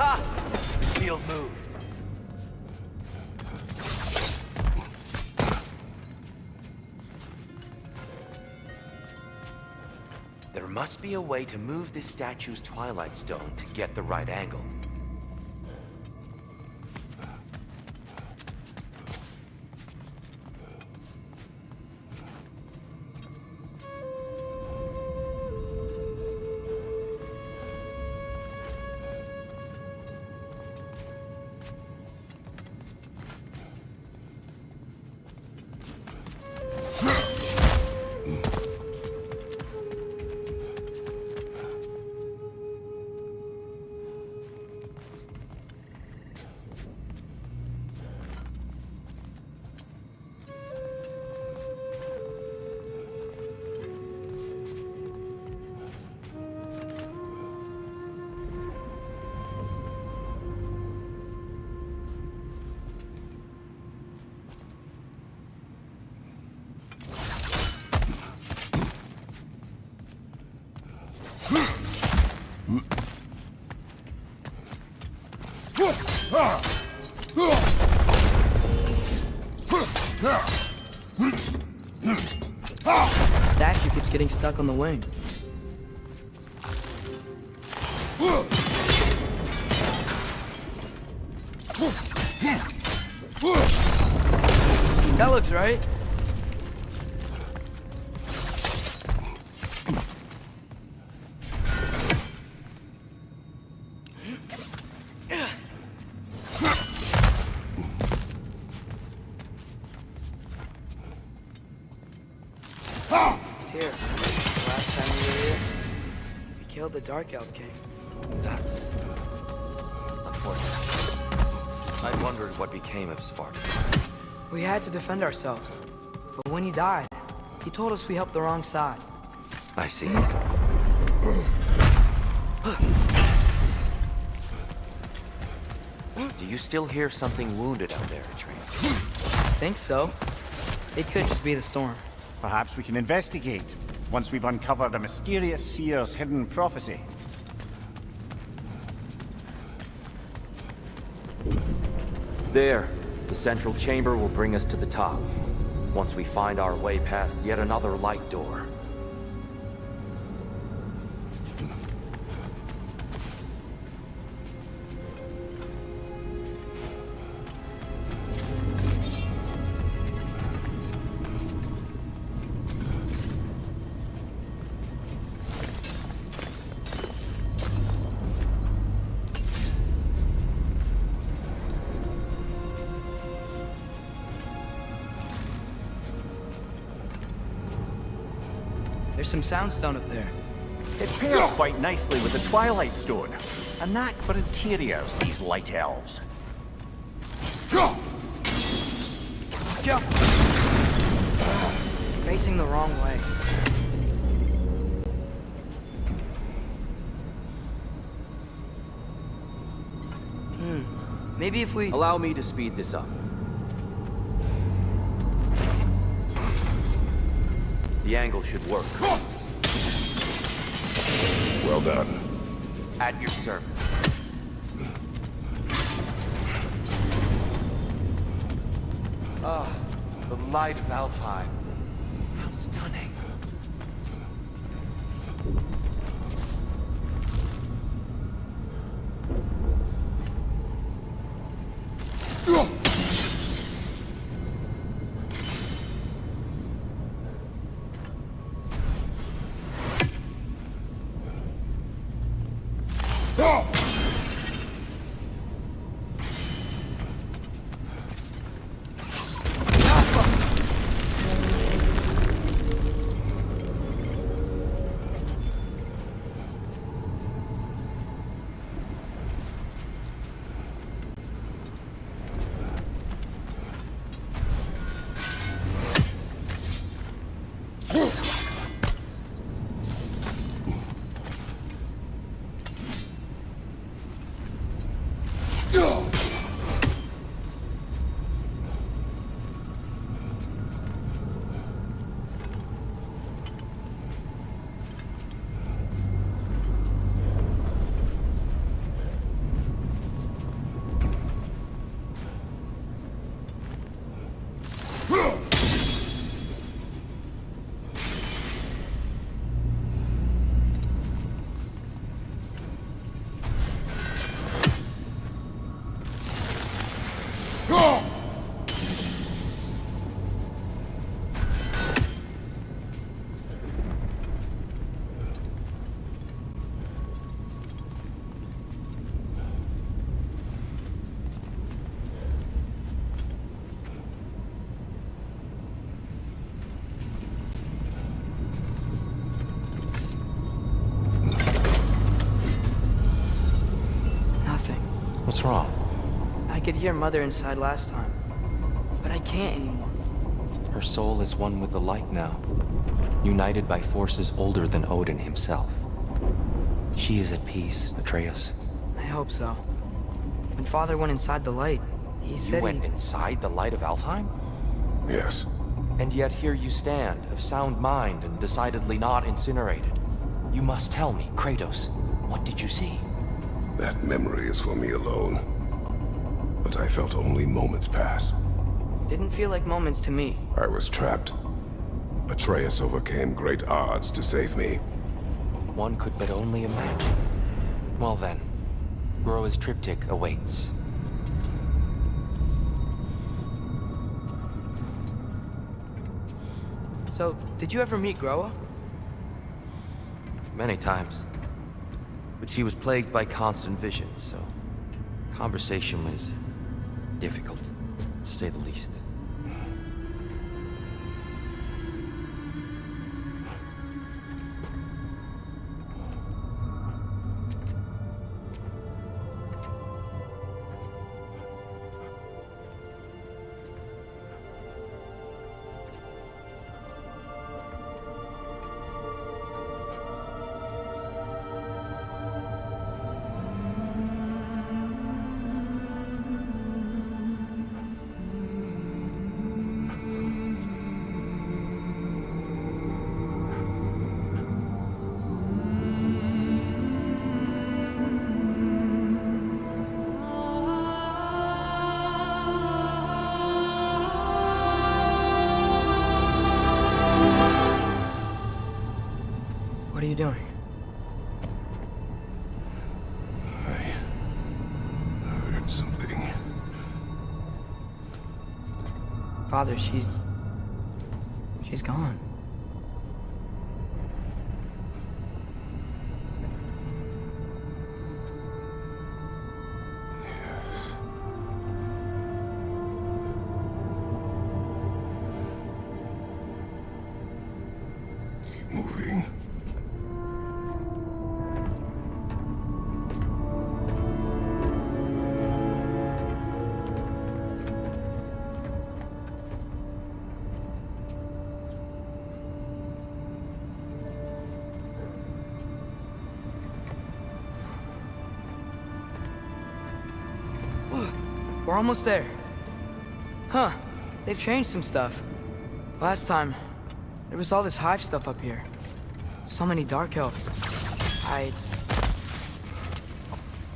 Speaker 2: Ha! Field move. There must be a way to move this statue's Twilight Stone to get the right angle.
Speaker 1: The statue keeps getting stuck on the wing. That looks right. Here, last time we were here, we killed the Dark Elf King.
Speaker 2: That's unfortunate. I wondered what became of Sparta.
Speaker 1: We had to defend ourselves. But when he died, he told us we helped the wrong side.
Speaker 2: I see. Do you still hear something wounded out there, Atreus?
Speaker 1: Think so. It could just be the storm.
Speaker 4: Perhaps we can investigate, once we've uncovered a mysterious seer's hidden prophecy.
Speaker 2: There. The central chamber will bring us to the top. Once we find our way past yet another light door.
Speaker 1: There's some soundstone up there.
Speaker 4: It pairs quite nicely with the Twilight Stone. A knack for interiors, these light elves.
Speaker 1: Jump! It's facing the wrong way. Maybe if we...
Speaker 2: Allow me to speed this up. The angle should work.
Speaker 6: Well done.
Speaker 2: At your service. Ah, the light of Alfheim. How stunning. What's wrong?
Speaker 1: I could hear Mother inside last time, but I can't anymore.
Speaker 2: Her soul is one with the light now, united by forces older than Odin himself. She is at peace, Atreus.
Speaker 1: I hope so. When Father went inside the light, he
Speaker 2: You
Speaker 1: said
Speaker 2: went inside the light of Alfheim?
Speaker 6: Yes.
Speaker 2: And yet here you stand, of sound mind and decidedly not incinerated. You must tell me, Kratos, what did you see?
Speaker 6: That memory is for me alone. But I felt only moments pass.
Speaker 1: Didn't feel like moments to me.
Speaker 6: I was trapped. Atreus overcame great odds to save me.
Speaker 2: One could but only imagine. Well then, Groa's triptych awaits.
Speaker 1: So, did you ever meet Groa?
Speaker 2: Many times. But she was plagued by constant visions, so conversation was difficult, to say the least.
Speaker 1: What are you doing?
Speaker 6: I heard something.
Speaker 1: Father, she's gone.
Speaker 6: Keep moving.
Speaker 1: We're almost there. Huh. They've changed some stuff. Last time, there was all this hive stuff up here. So many dark elves.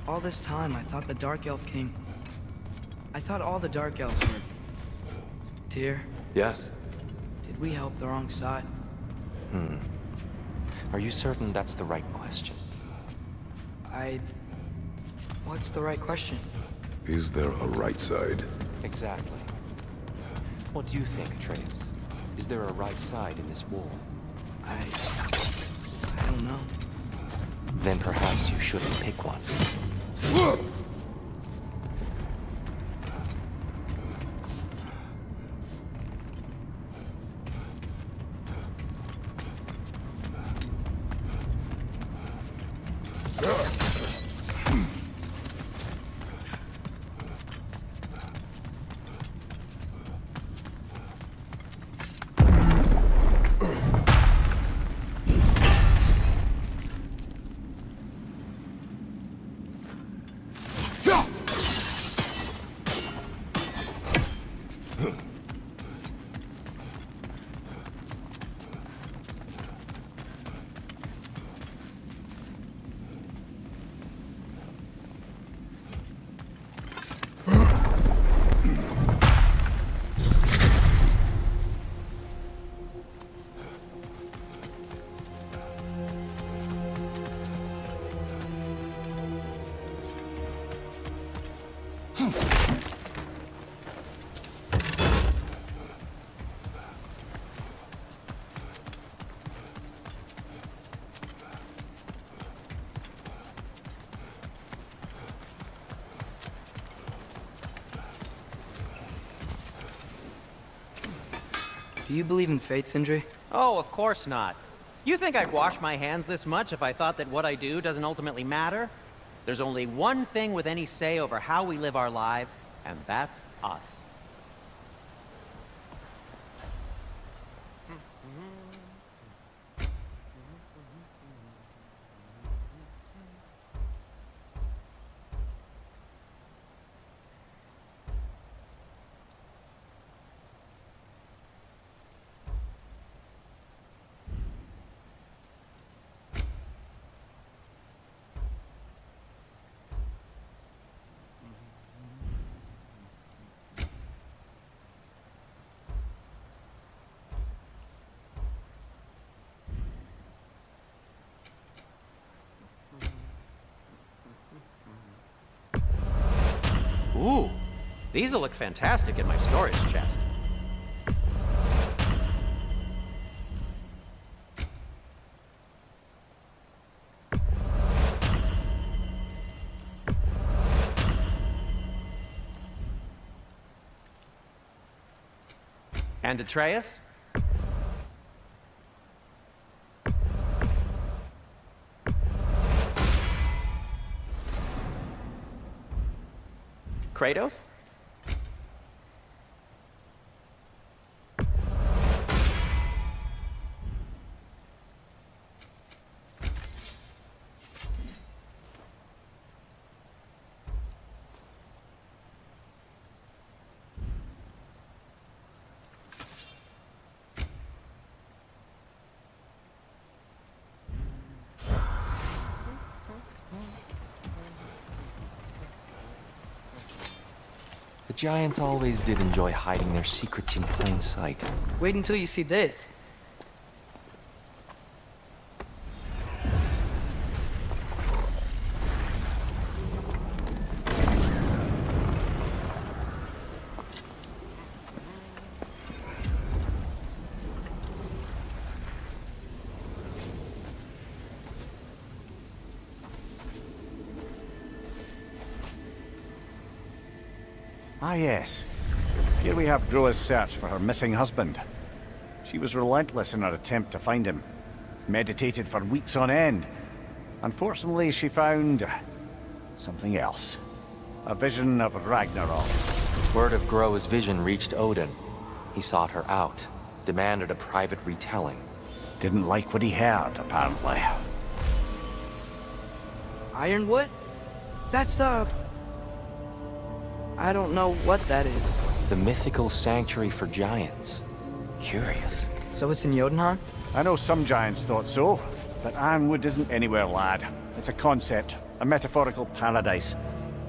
Speaker 1: All this time, I thought the Dark Elf King... I thought all the Dark Elves were... Tyr,
Speaker 2: Yes?
Speaker 1: did we help the wrong side?
Speaker 2: Are you certain that's the right question?
Speaker 1: What's the right question?
Speaker 6: Is there a right side?
Speaker 2: Exactly. What do you think, Atreus? Is there a right side in this war?
Speaker 1: I don't know.
Speaker 2: Then perhaps you shouldn't pick one.
Speaker 1: Do you believe in fate, Sindri?
Speaker 10: Oh, of course not. You think I'd wash my hands this much if I thought that what I do doesn't ultimately matter? There's only one thing with any say over how we live our lives, and that's us. Ooh, these'll look fantastic in my storage chest. And Atreus? Kratos?
Speaker 2: The giants always did enjoy hiding their secrets in plain sight.
Speaker 1: Wait until you see this.
Speaker 4: Ah, yes. Here we have Groa's search for her missing husband. She was relentless in her attempt to find him. Meditated for weeks on end. Unfortunately, she found something else. A vision of Ragnarok.
Speaker 2: Word of Groa's vision reached Odin. He sought her out, demanded a private retelling.
Speaker 4: Didn't like what he heard, apparently.
Speaker 1: Ironwood? That's the... I don't know what that is.
Speaker 2: The mythical sanctuary for giants. Curious.
Speaker 1: So it's in Jotunheim?
Speaker 4: I know some giants thought so, but Ironwood isn't anywhere, lad. It's a concept, a metaphorical paradise.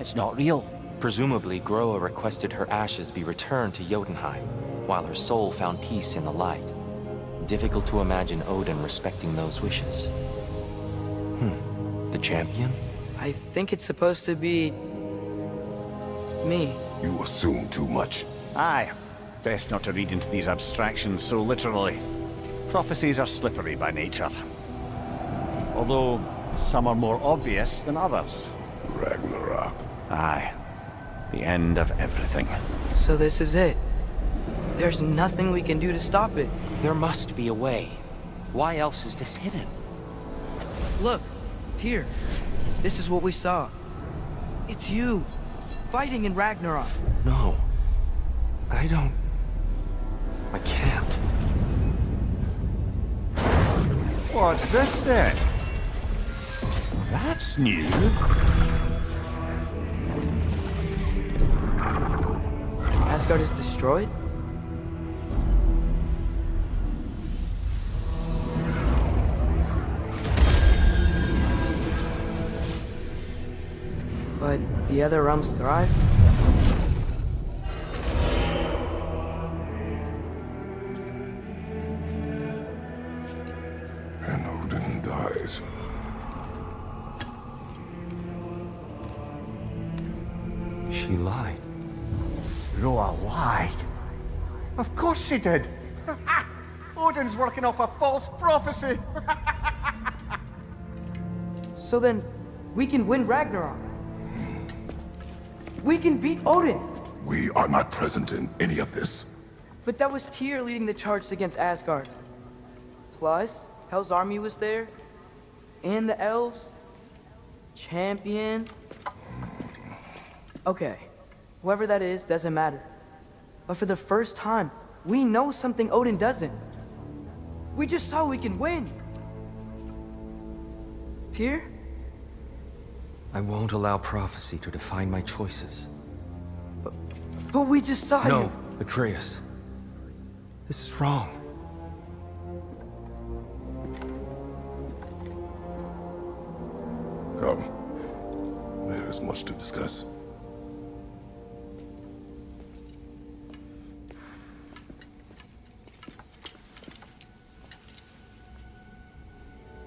Speaker 4: It's not real.
Speaker 2: Presumably, Groa requested her ashes be returned to Jotunheim, while her soul found peace in the light. Difficult to imagine Odin respecting those wishes. The champion?
Speaker 1: I think it's supposed to be... me.
Speaker 6: You assume too much.
Speaker 4: Aye. Best not to read into these abstractions so literally. Prophecies are slippery by nature. Although, some are more obvious than others.
Speaker 6: Ragnarok.
Speaker 4: Aye. The end of everything.
Speaker 1: So this is it. There's nothing we can do to stop it.
Speaker 2: There must be a way. Why else is this hidden?
Speaker 1: Look, Tyr. This is what we saw. It's you. Fighting in Ragnarok.
Speaker 2: No. I can't.
Speaker 4: What's this then? That's new.
Speaker 1: Asgard is destroyed? But the other realms thrive?
Speaker 6: And Odin dies.
Speaker 2: She lied.
Speaker 4: Groa lied. Of course she did. Odin's working off a false prophecy.
Speaker 1: So then, we can win Ragnarok. We can beat Odin.
Speaker 6: We are not present in any of this.
Speaker 1: But that was Tyr leading the charge against Asgard. Plus, Hell's army was there. And the elves. Champion? Okay, whoever that is doesn't matter. But for the first time, we know something Odin doesn't. We just saw we can win. Tyr?
Speaker 2: I won't allow prophecy to define my choices.
Speaker 1: But we just saw you.
Speaker 2: No, Atreus. This is wrong.
Speaker 6: Come. There is much to discuss.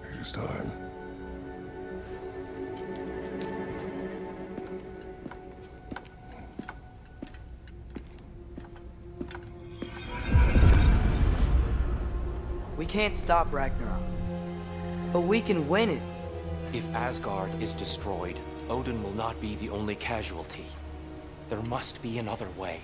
Speaker 6: It is time.
Speaker 1: We can't stop Ragnarok. But we can win it.
Speaker 2: If Asgard is destroyed, Odin will not be the only casualty. There must be another way.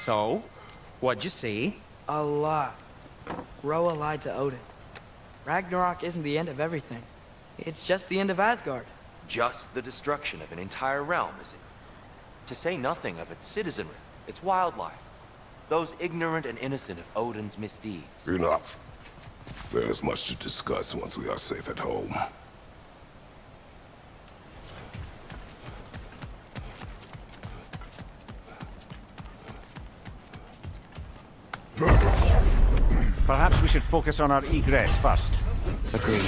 Speaker 10: So, what'd you see?
Speaker 1: A lot. Groa lied to Odin. Ragnarok isn't the end of everything. It's just the end of Asgard.
Speaker 2: Just the destruction of an entire realm, is it? To say nothing of its citizenry, its wildlife, those ignorant and innocent of Odin's misdeeds.
Speaker 6: Enough. There is much to discuss once we are safe at home.
Speaker 4: Perhaps we should focus on our egress first.
Speaker 2: Agreed.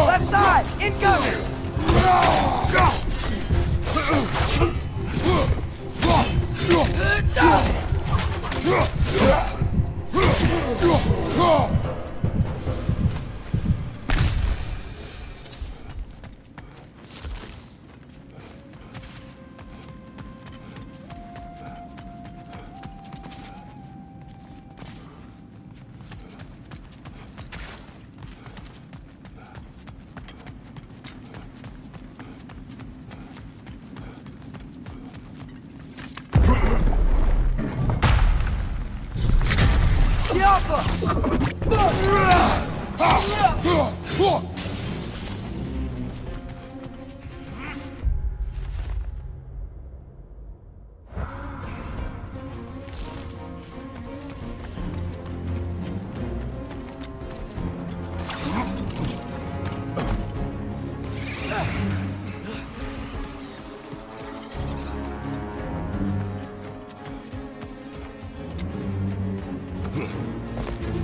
Speaker 1: Left side, incoming!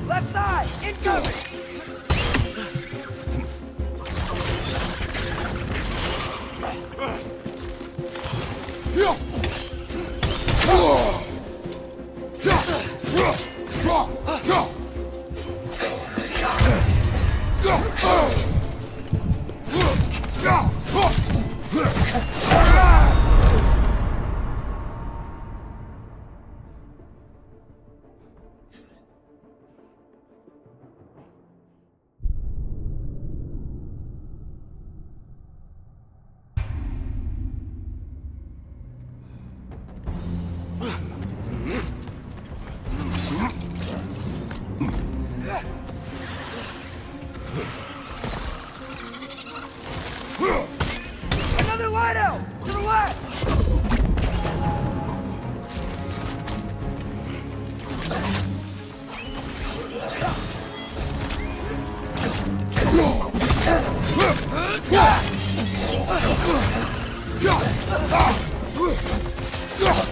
Speaker 1: Left side, incoming! Another light-out! To the left!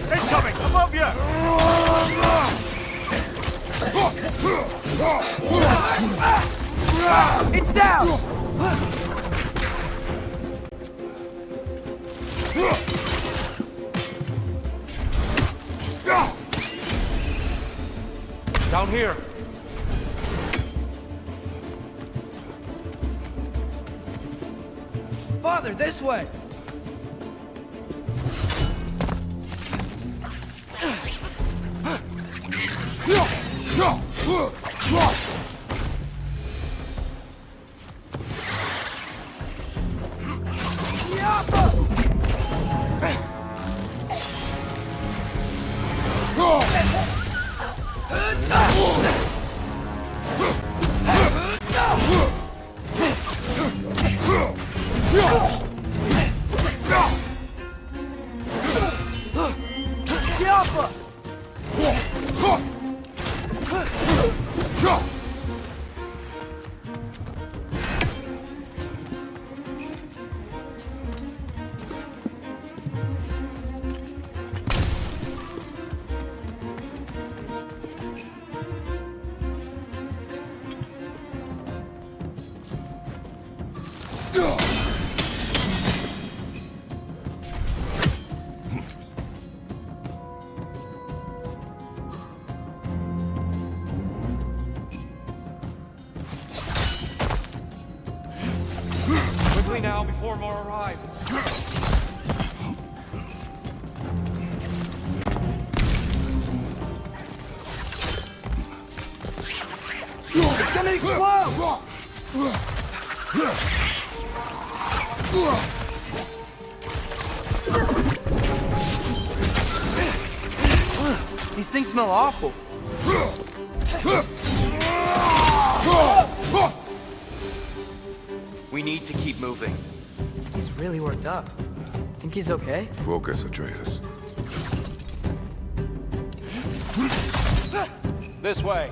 Speaker 4: Incoming! Above you!
Speaker 1: It's down!
Speaker 2: Down here.
Speaker 1: Father, this way!
Speaker 9: Quickly now, before more arrive.
Speaker 1: It's gonna explode! These things smell awful.
Speaker 2: We need to keep moving.
Speaker 1: He's really worked up. Think he's okay?
Speaker 6: Focus, Atreus.
Speaker 9: This way.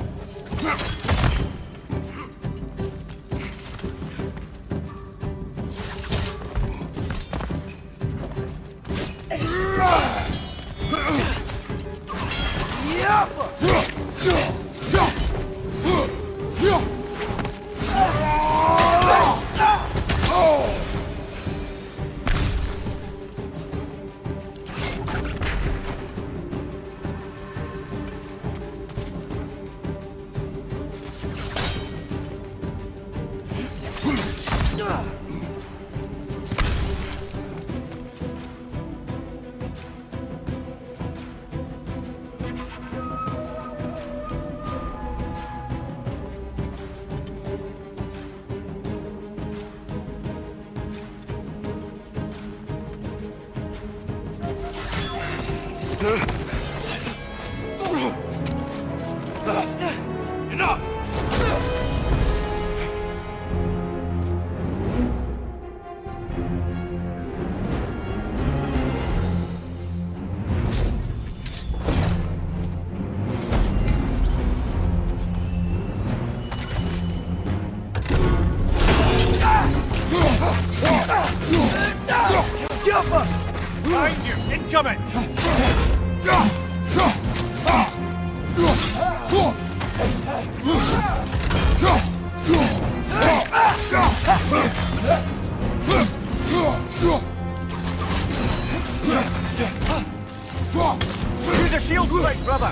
Speaker 4: Incoming! Use a shield strike, brother!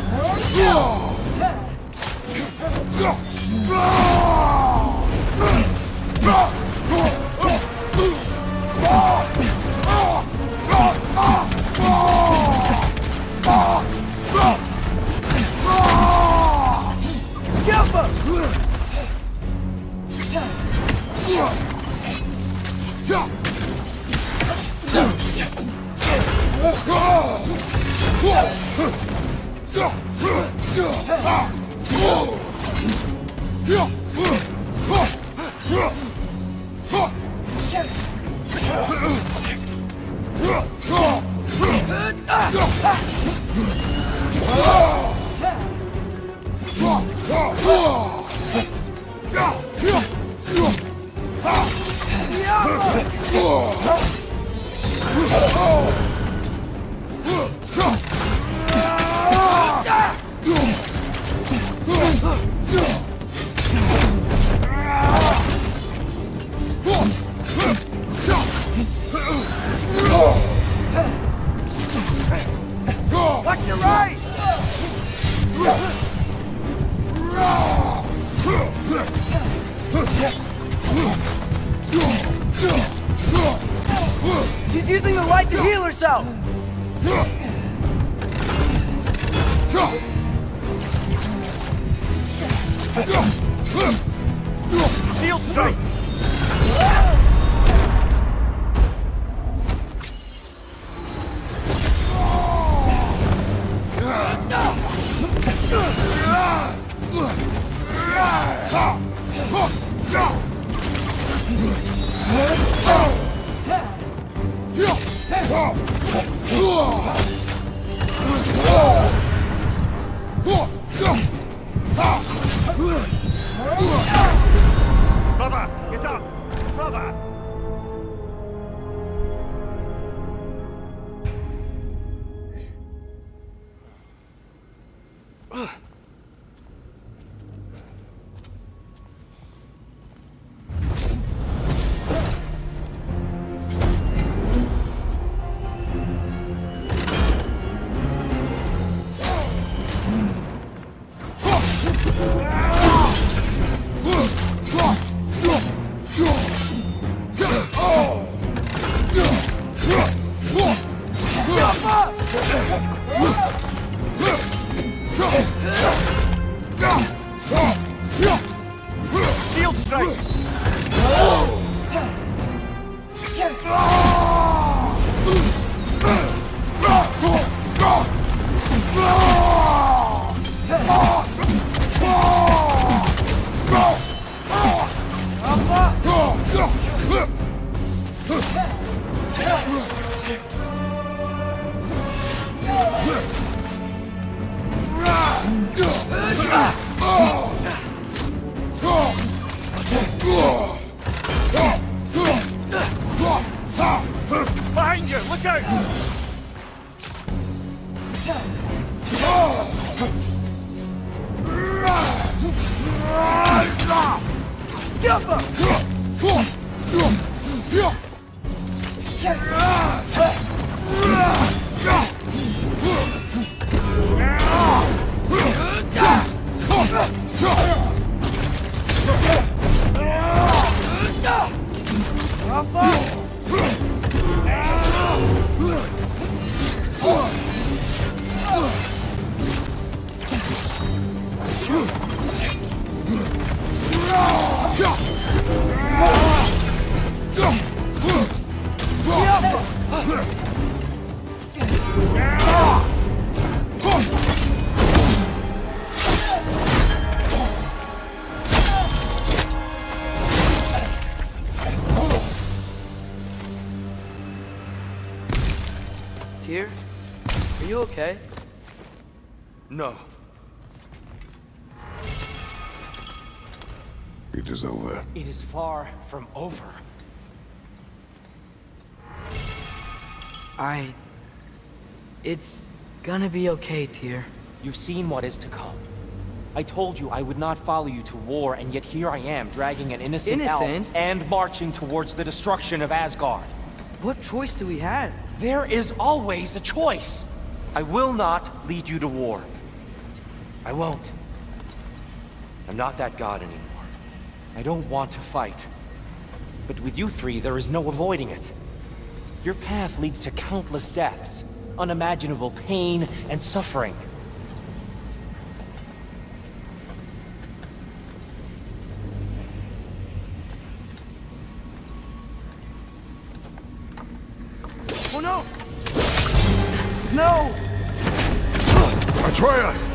Speaker 4: Watch your right!
Speaker 1: She's using the light to heal herself!
Speaker 4: Shield strike! Brother, get up! Brother! Shield strike! Behind you! Look out!
Speaker 1: Tyr, are you okay?
Speaker 9: No.
Speaker 6: It is over.
Speaker 7: It is far from over.
Speaker 1: I It's gonna be okay, Tyr.
Speaker 2: You've seen what is to come. I told you I would not follow you to war, and yet here I am, dragging an innocent elf and marching towards the destruction of Asgard.
Speaker 1: What choice do we have?
Speaker 2: There is always a choice. I will not lead you to war. I won't. I'm not that god anymore. I don't want to fight. But with you three, there is no avoiding it. Your path leads to countless deaths, unimaginable pain and suffering.
Speaker 1: Oh no! No!
Speaker 6: Atreus!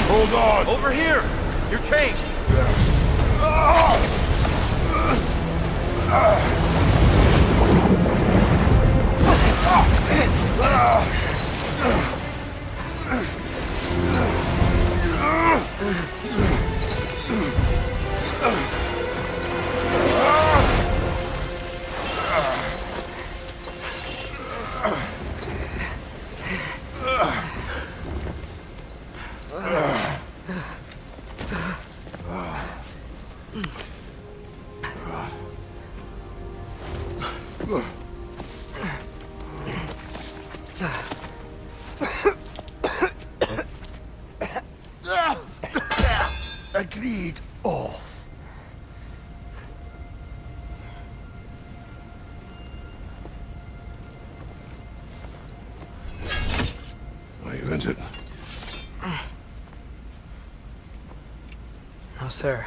Speaker 6: Hold on!
Speaker 9: Over here! You're chased!
Speaker 6: Agreed. Oh. Are you injured?
Speaker 1: No, sir.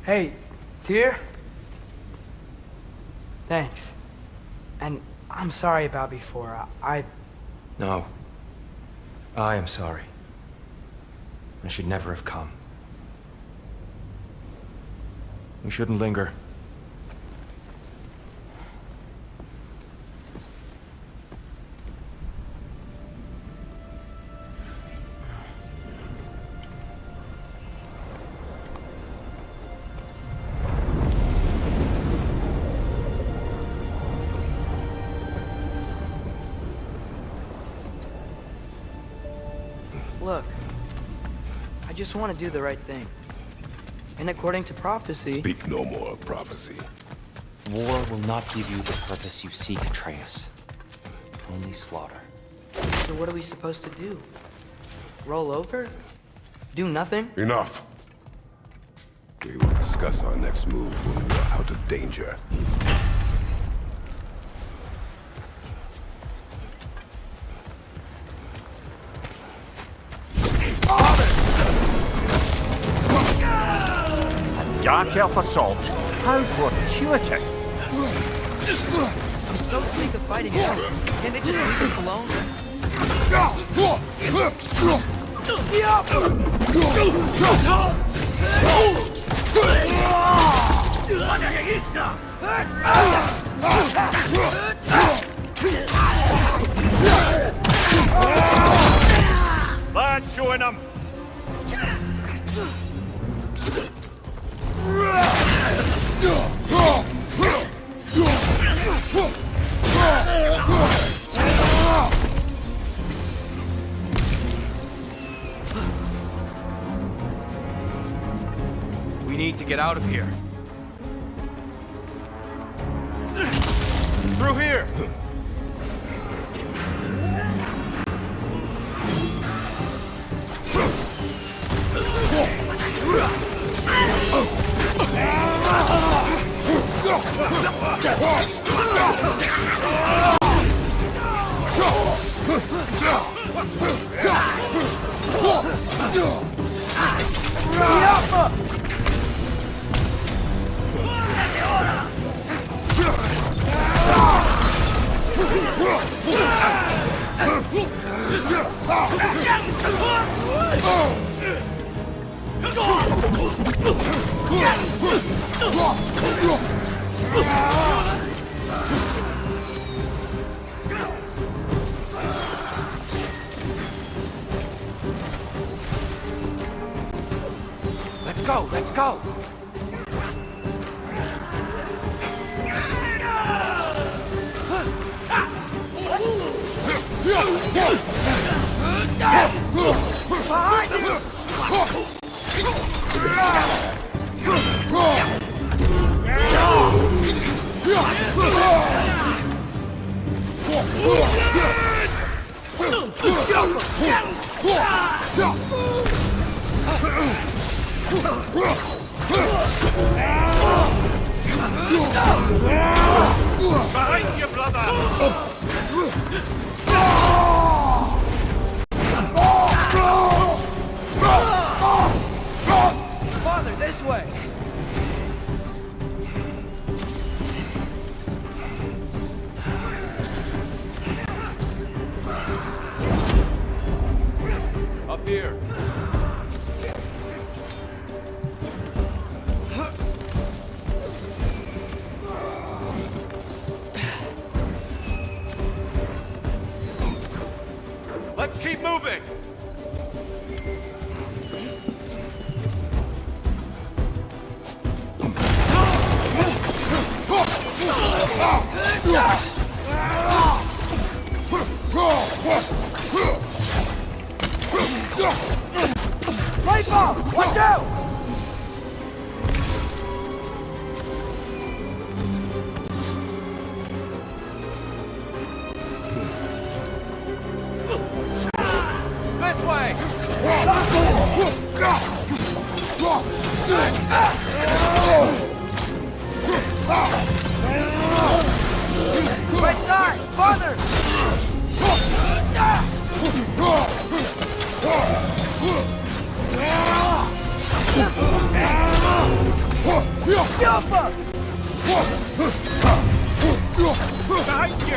Speaker 1: Hey, Tyr? Thanks. And I'm sorry about before.
Speaker 2: No. I am sorry. I should never have come. We shouldn't linger.
Speaker 1: Look, I just want to do the right thing. And according to prophecy...
Speaker 6: Speak no more of prophecy.
Speaker 2: War will not give you the purpose you seek, Atreus. Only slaughter.
Speaker 1: So what are we supposed to do? Roll over? Do nothing?
Speaker 6: Enough. We will discuss our next move when we are out of danger.
Speaker 4: Dark elf assault. How fortuitous.
Speaker 1: I'm so sick of fighting out. Can't they just leave us alone?
Speaker 4: Lads, join them.
Speaker 2: We need to get out of here.
Speaker 9: Through here!
Speaker 10: go, let's go!
Speaker 3: Behind you, brother!
Speaker 1: Father, this way!
Speaker 9: Up here. Let's keep moving!
Speaker 1: Lightball! Watch out!
Speaker 9: This way!
Speaker 1: Right side! Father! Jump up!
Speaker 3: Behind you!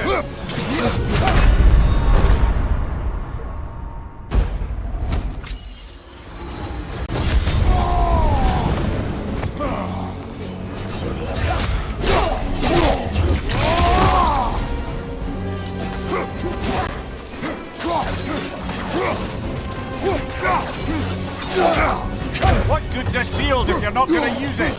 Speaker 4: What good's a shield if you're not gonna use it?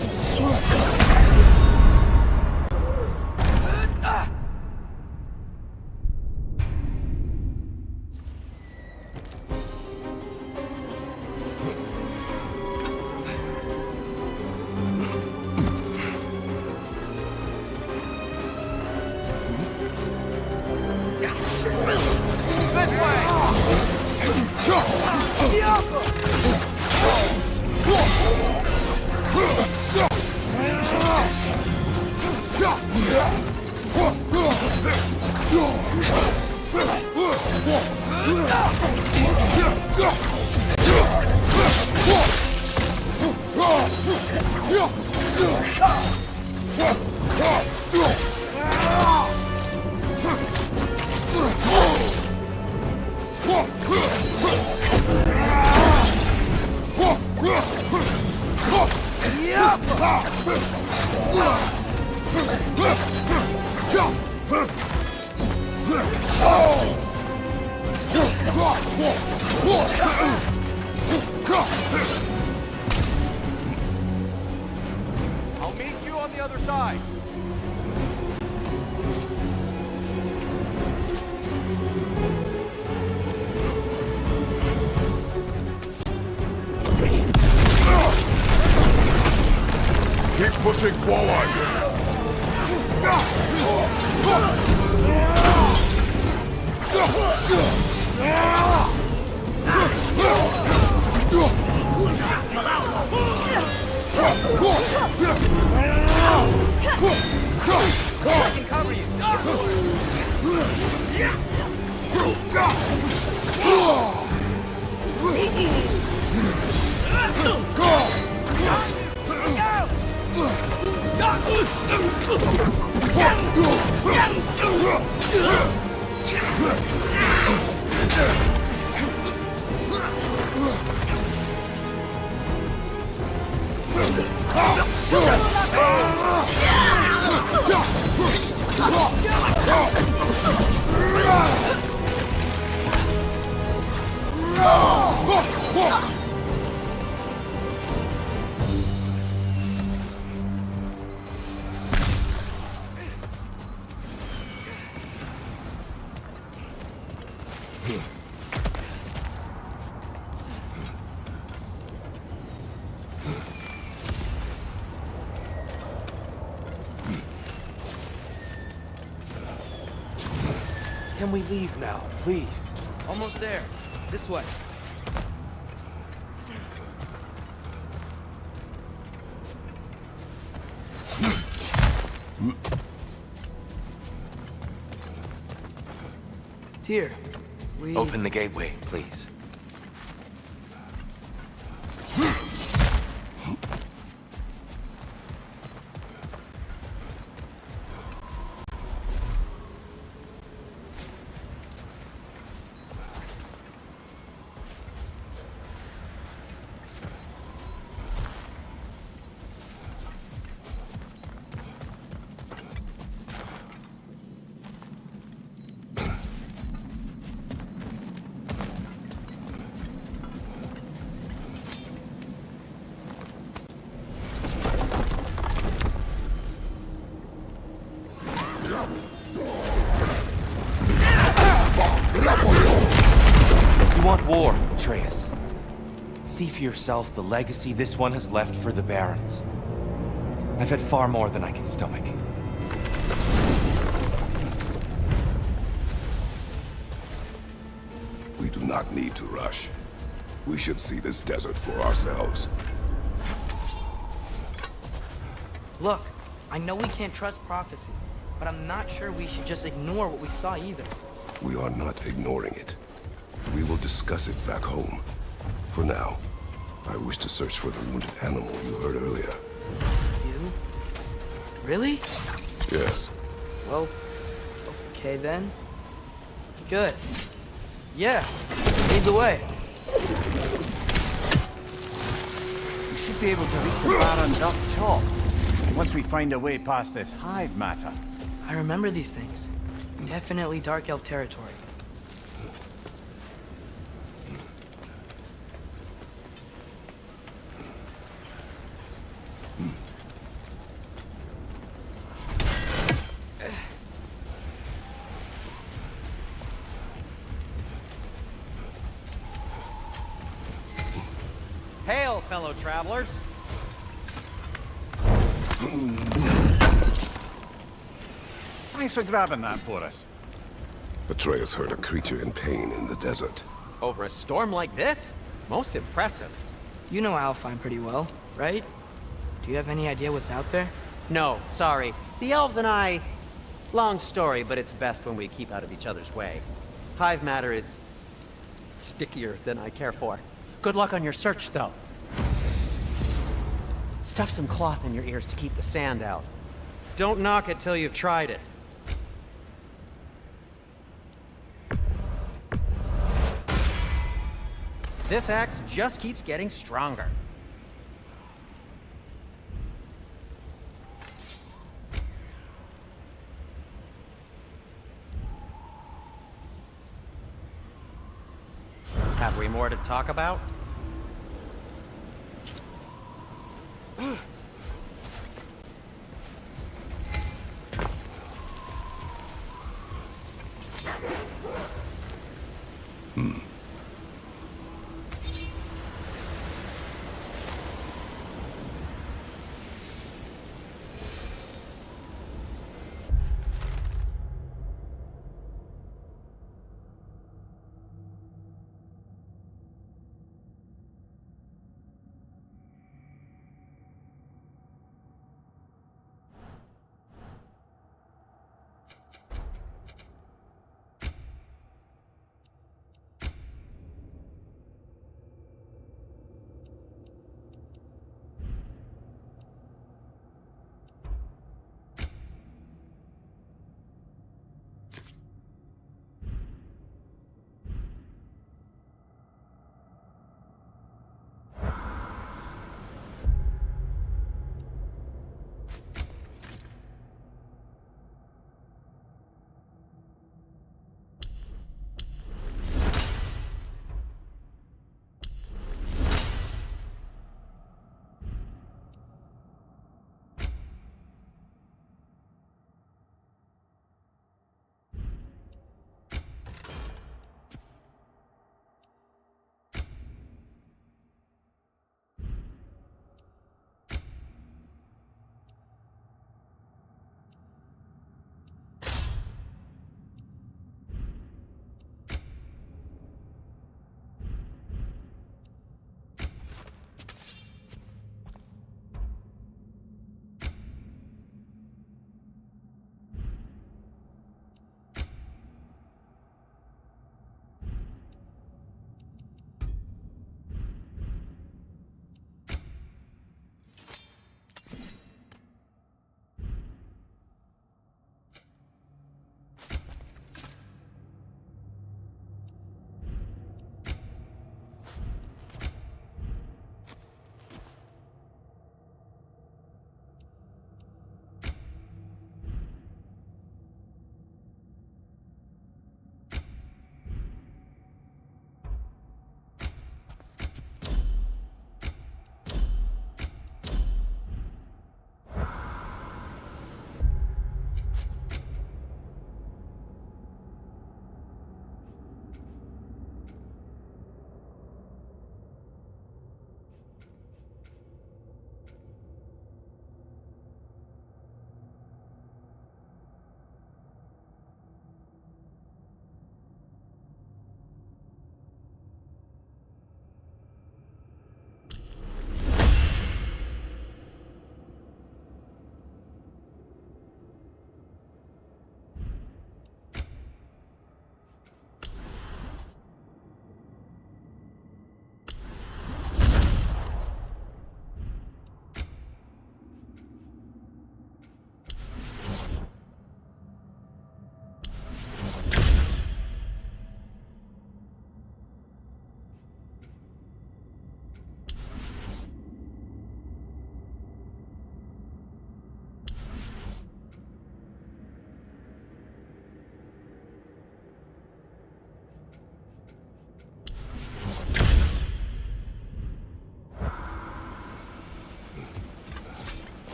Speaker 9: I'll meet you on the other side.
Speaker 6: Keep pushing forward!
Speaker 9: I can cover you. Can we leave now, please?
Speaker 1: Almost there. This way. Tyr, we...
Speaker 2: Open the gateway, please. You want war, Atreus. See for yourself the legacy this one has left for the Barons. I've had far more than I can stomach.
Speaker 6: We do not need to rush. We should see this desert for ourselves.
Speaker 1: Look, I know we can't trust prophecy, but I'm not sure we should just ignore what we saw either.
Speaker 6: We are not ignoring it. We will discuss it back home. For now, I wish to search for the wounded animal you heard earlier.
Speaker 1: You? Really?
Speaker 6: Yes.
Speaker 1: Well, okay then. Good. Yeah, lead the way.
Speaker 4: We should be able to reach the Barons up top, once we find a way past this hive matter.
Speaker 1: I remember these things. Definitely Dark Elf territory.
Speaker 10: Hail, fellow travelers.
Speaker 4: Thanks for grabbing that for us.
Speaker 6: Atreus heard a creature in pain in the desert.
Speaker 10: Over a storm like this? Most impressive.
Speaker 1: You know Alfheim pretty well, right? Do you have any idea what's out there?
Speaker 10: No, sorry. The elves and I... Long story, but it's best when we keep out of each other's way. Hive matter is... stickier than I care for. Good luck on your search, though. Stuff some cloth in your ears to keep the sand out. Don't knock it till you've tried it. This axe just keeps getting stronger. Have we more to talk about?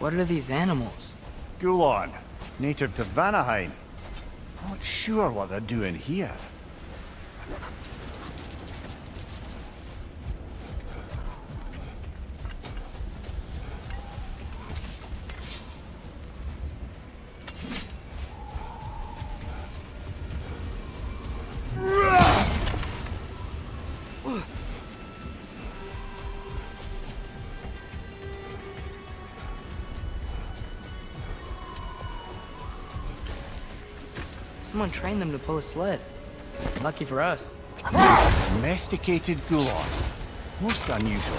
Speaker 1: What are these animals?
Speaker 4: Gulon, native to Vanaheim. Not sure what they're doing here.
Speaker 1: Someone trained them to pull a sled. Lucky for us.
Speaker 4: Domesticated Gulon. Most unusual.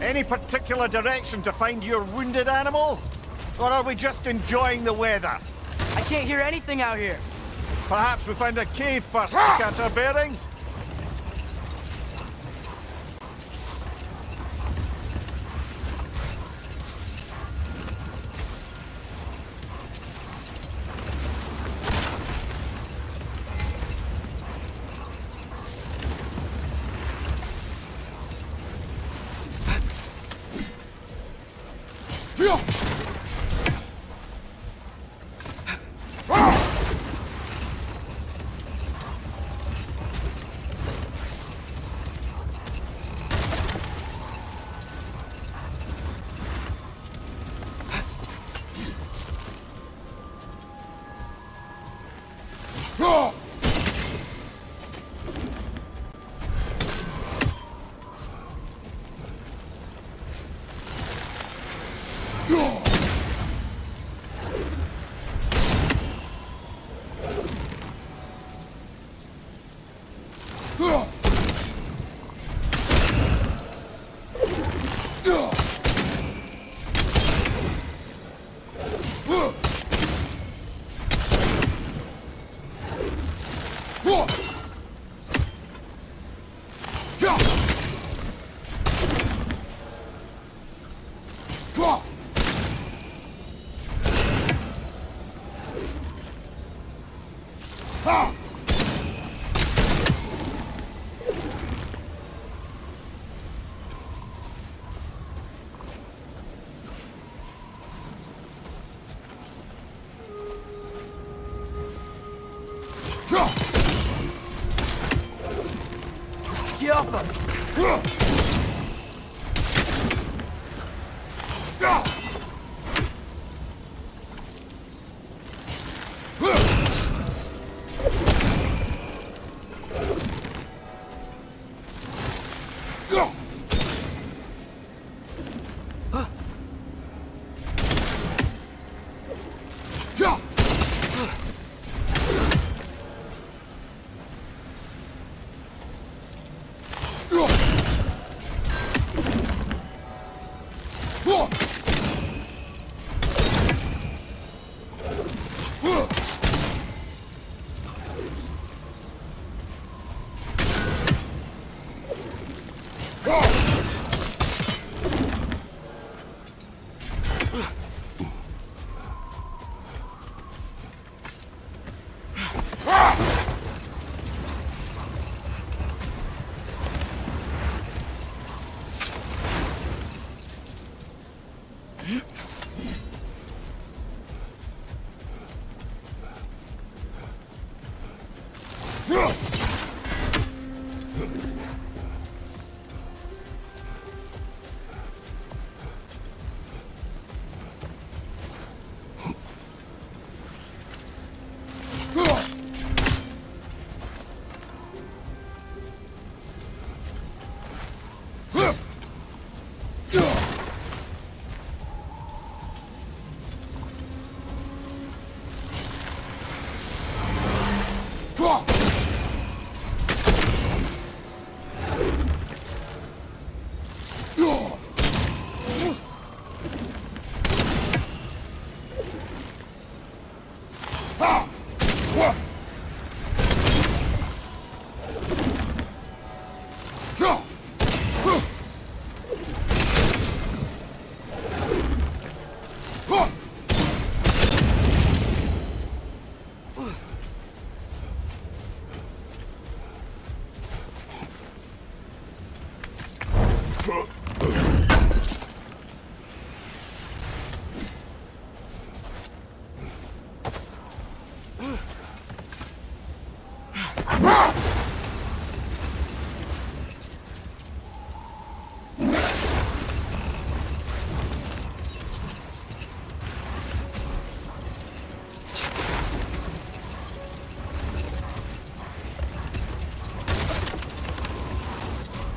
Speaker 4: Any particular direction to find your wounded animal? Or are we just enjoying the weather?
Speaker 1: I can't hear anything out here.
Speaker 4: Perhaps we find a cave first to catch our bearings?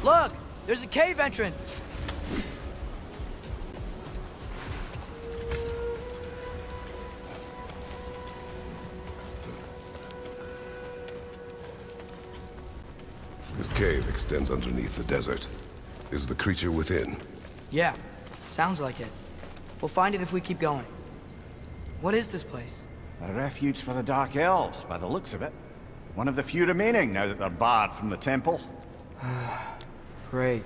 Speaker 1: Look! There's a cave entrance!
Speaker 6: This cave extends underneath the desert. Is the creature within?
Speaker 1: Yeah, sounds like it. We'll find it if we keep going. What is this place?
Speaker 4: A refuge for the Dark Elves, by the looks of it. One of the few remaining now that they're barred from the temple.
Speaker 1: Great.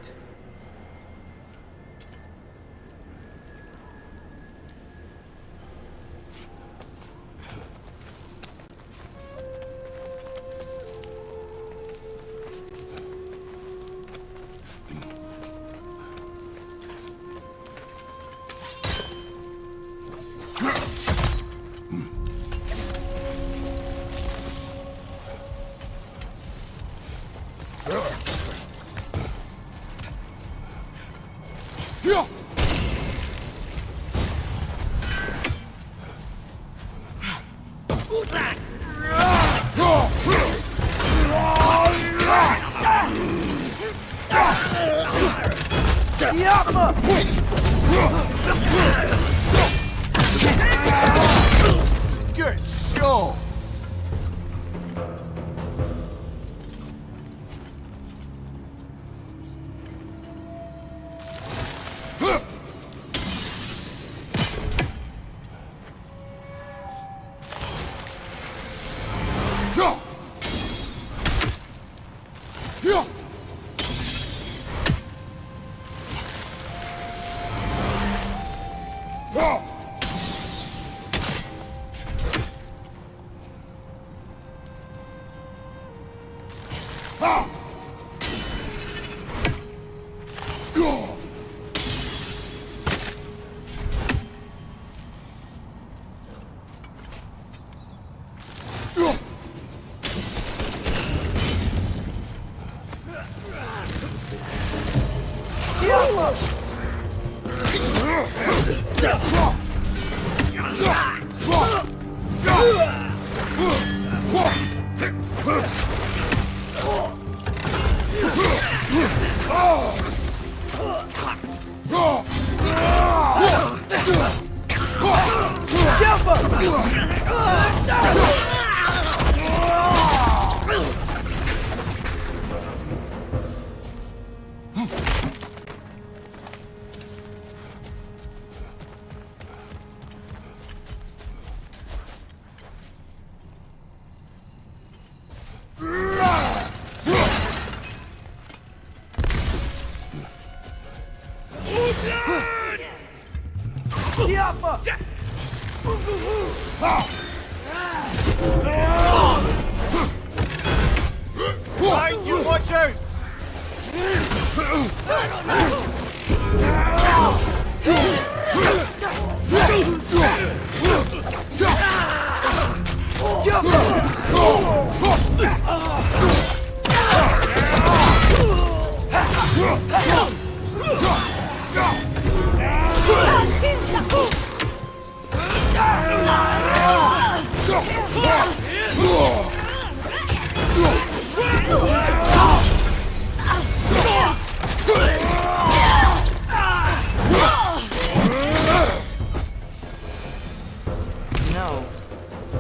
Speaker 4: Good show! Mind you, watch out!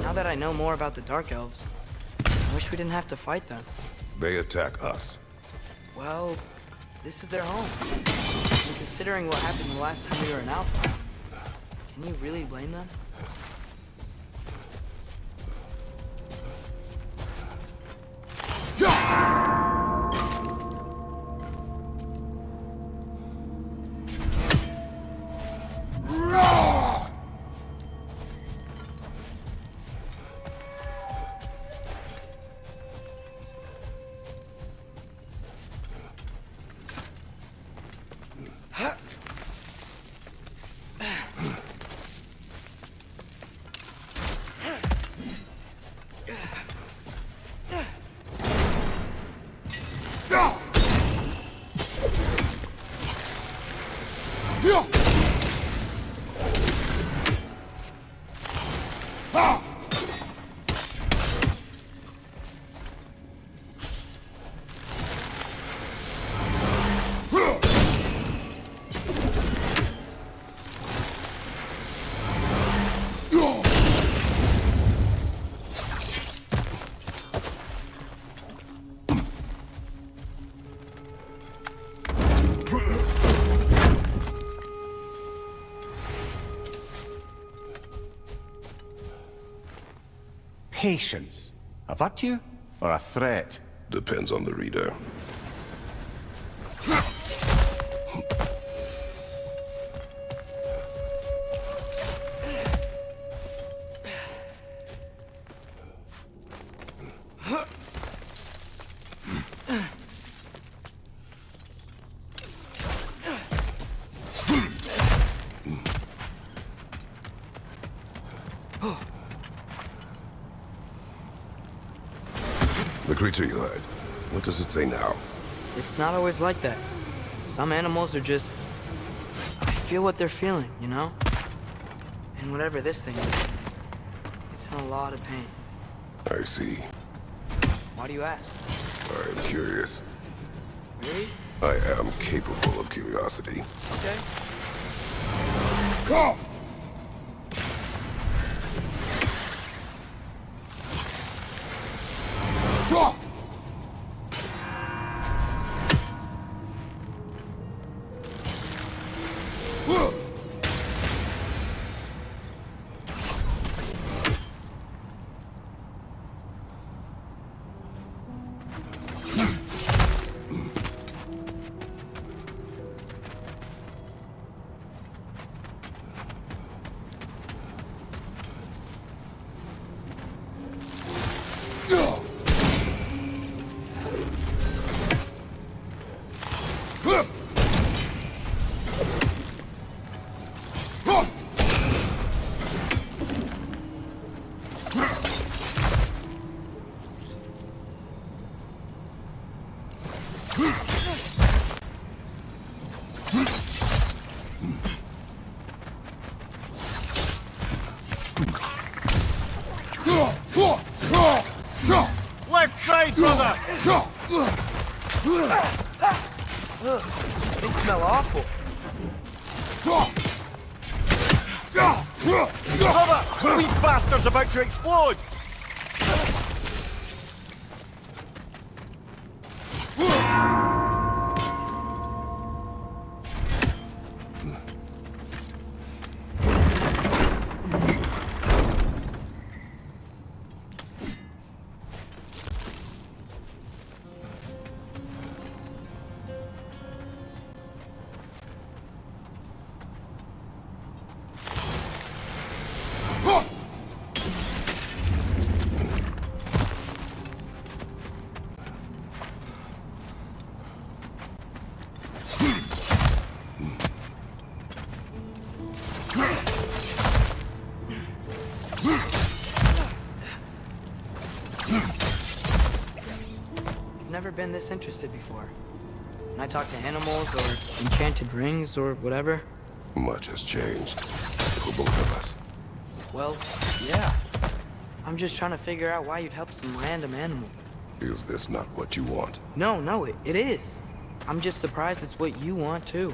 Speaker 1: Now that I know more about the Dark Elves, I wish we didn't have to fight them.
Speaker 6: They attack us.
Speaker 1: Well, this is their home. And considering what happened the last time we were in Alpha, can you really blame them?
Speaker 4: Patience. A virtue or a threat?
Speaker 6: Depends on the reader. The creature you heard, what does it say now?
Speaker 1: It's not always like that. Some animals are just... I feel what they're feeling, you know? And whatever this thing is, it's in a lot of pain.
Speaker 6: I see.
Speaker 1: Why do you ask?
Speaker 6: I am curious.
Speaker 1: Really?
Speaker 6: I am capable of curiosity.
Speaker 1: Okay.
Speaker 6: Come!
Speaker 4: Left side, brother!
Speaker 1: They smell awful.
Speaker 4: Cover! These bastards about to explode!
Speaker 1: Never been this interested before. When I talk to animals or enchanted rings or whatever,
Speaker 6: Much has changed. For both of us.
Speaker 1: well, yeah. I'm just trying to figure out why you'd help some random animal.
Speaker 6: Is this not what you want?
Speaker 1: No, it is. I'm just surprised it's what you want too.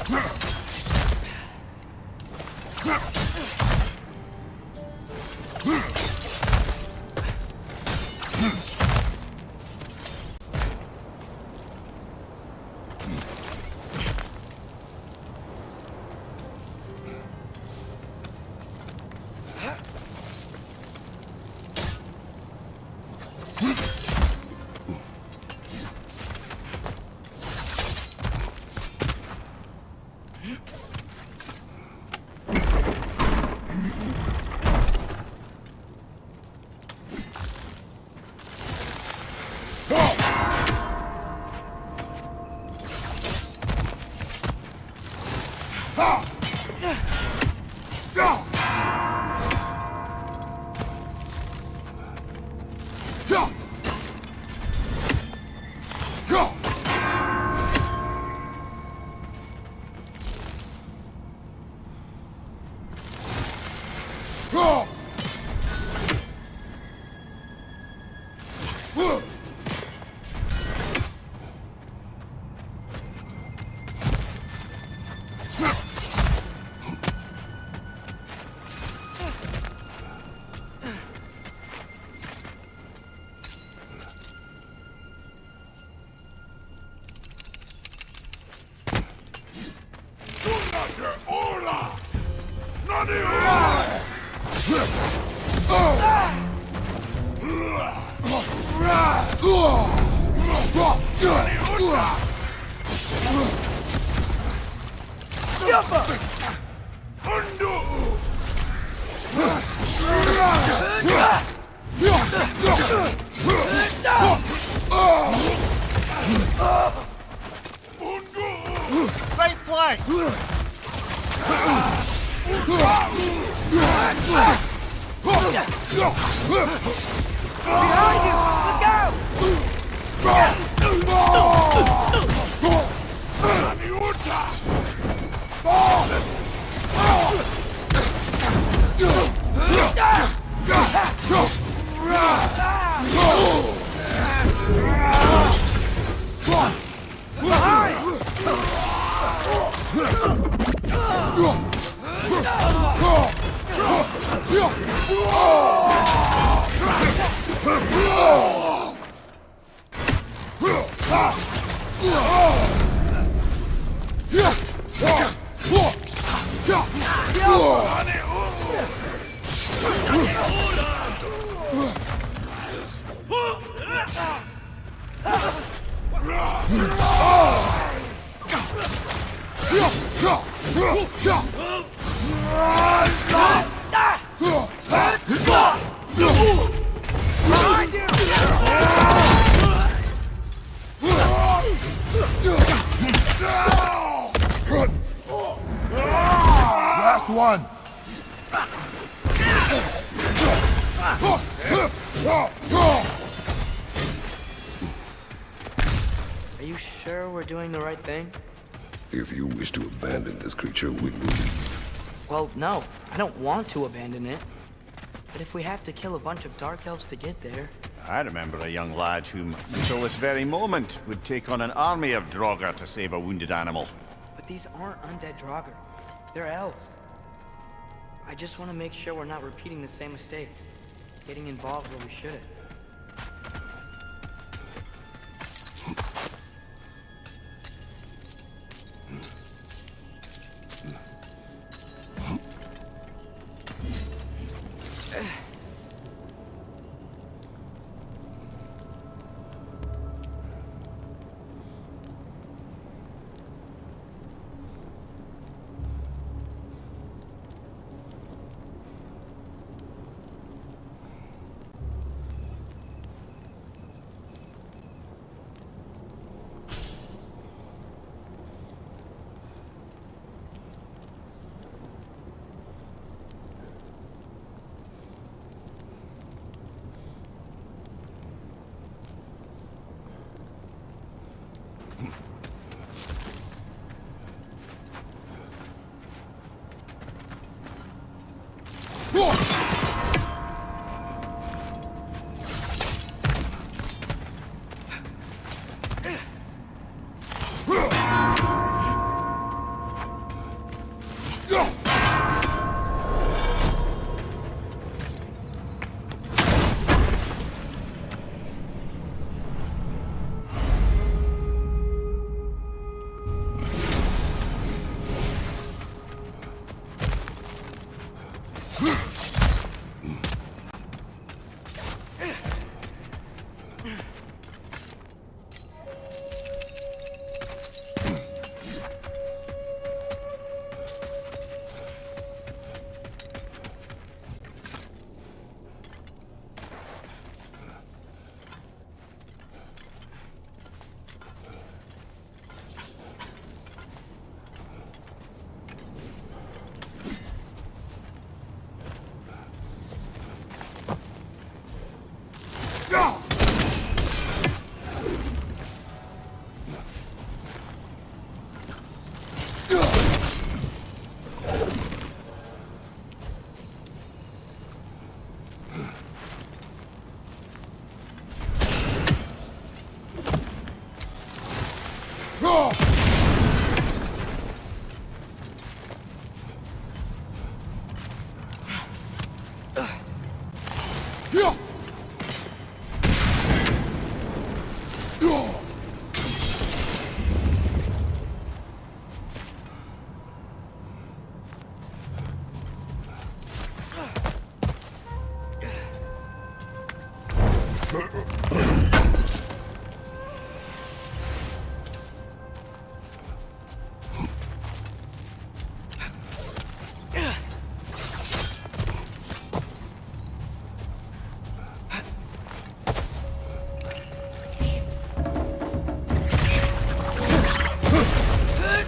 Speaker 4: Right flank!
Speaker 1: Behind you! Look out!
Speaker 6: Last one!
Speaker 1: Are you sure we're doing the right thing?
Speaker 6: If you wish to abandon this creature, we will leave.
Speaker 1: Well, no. I don't want to abandon it. But if we have to kill a bunch of Dark Elves to get there...
Speaker 4: I remember a young lad whom, until this very moment, would take on an army of Draugr to save a wounded animal.
Speaker 1: But these aren't undead Draugr. They're elves. I just want to make sure we're not repeating the same mistakes. Getting involved where we shouldn't.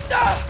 Speaker 6: Huh!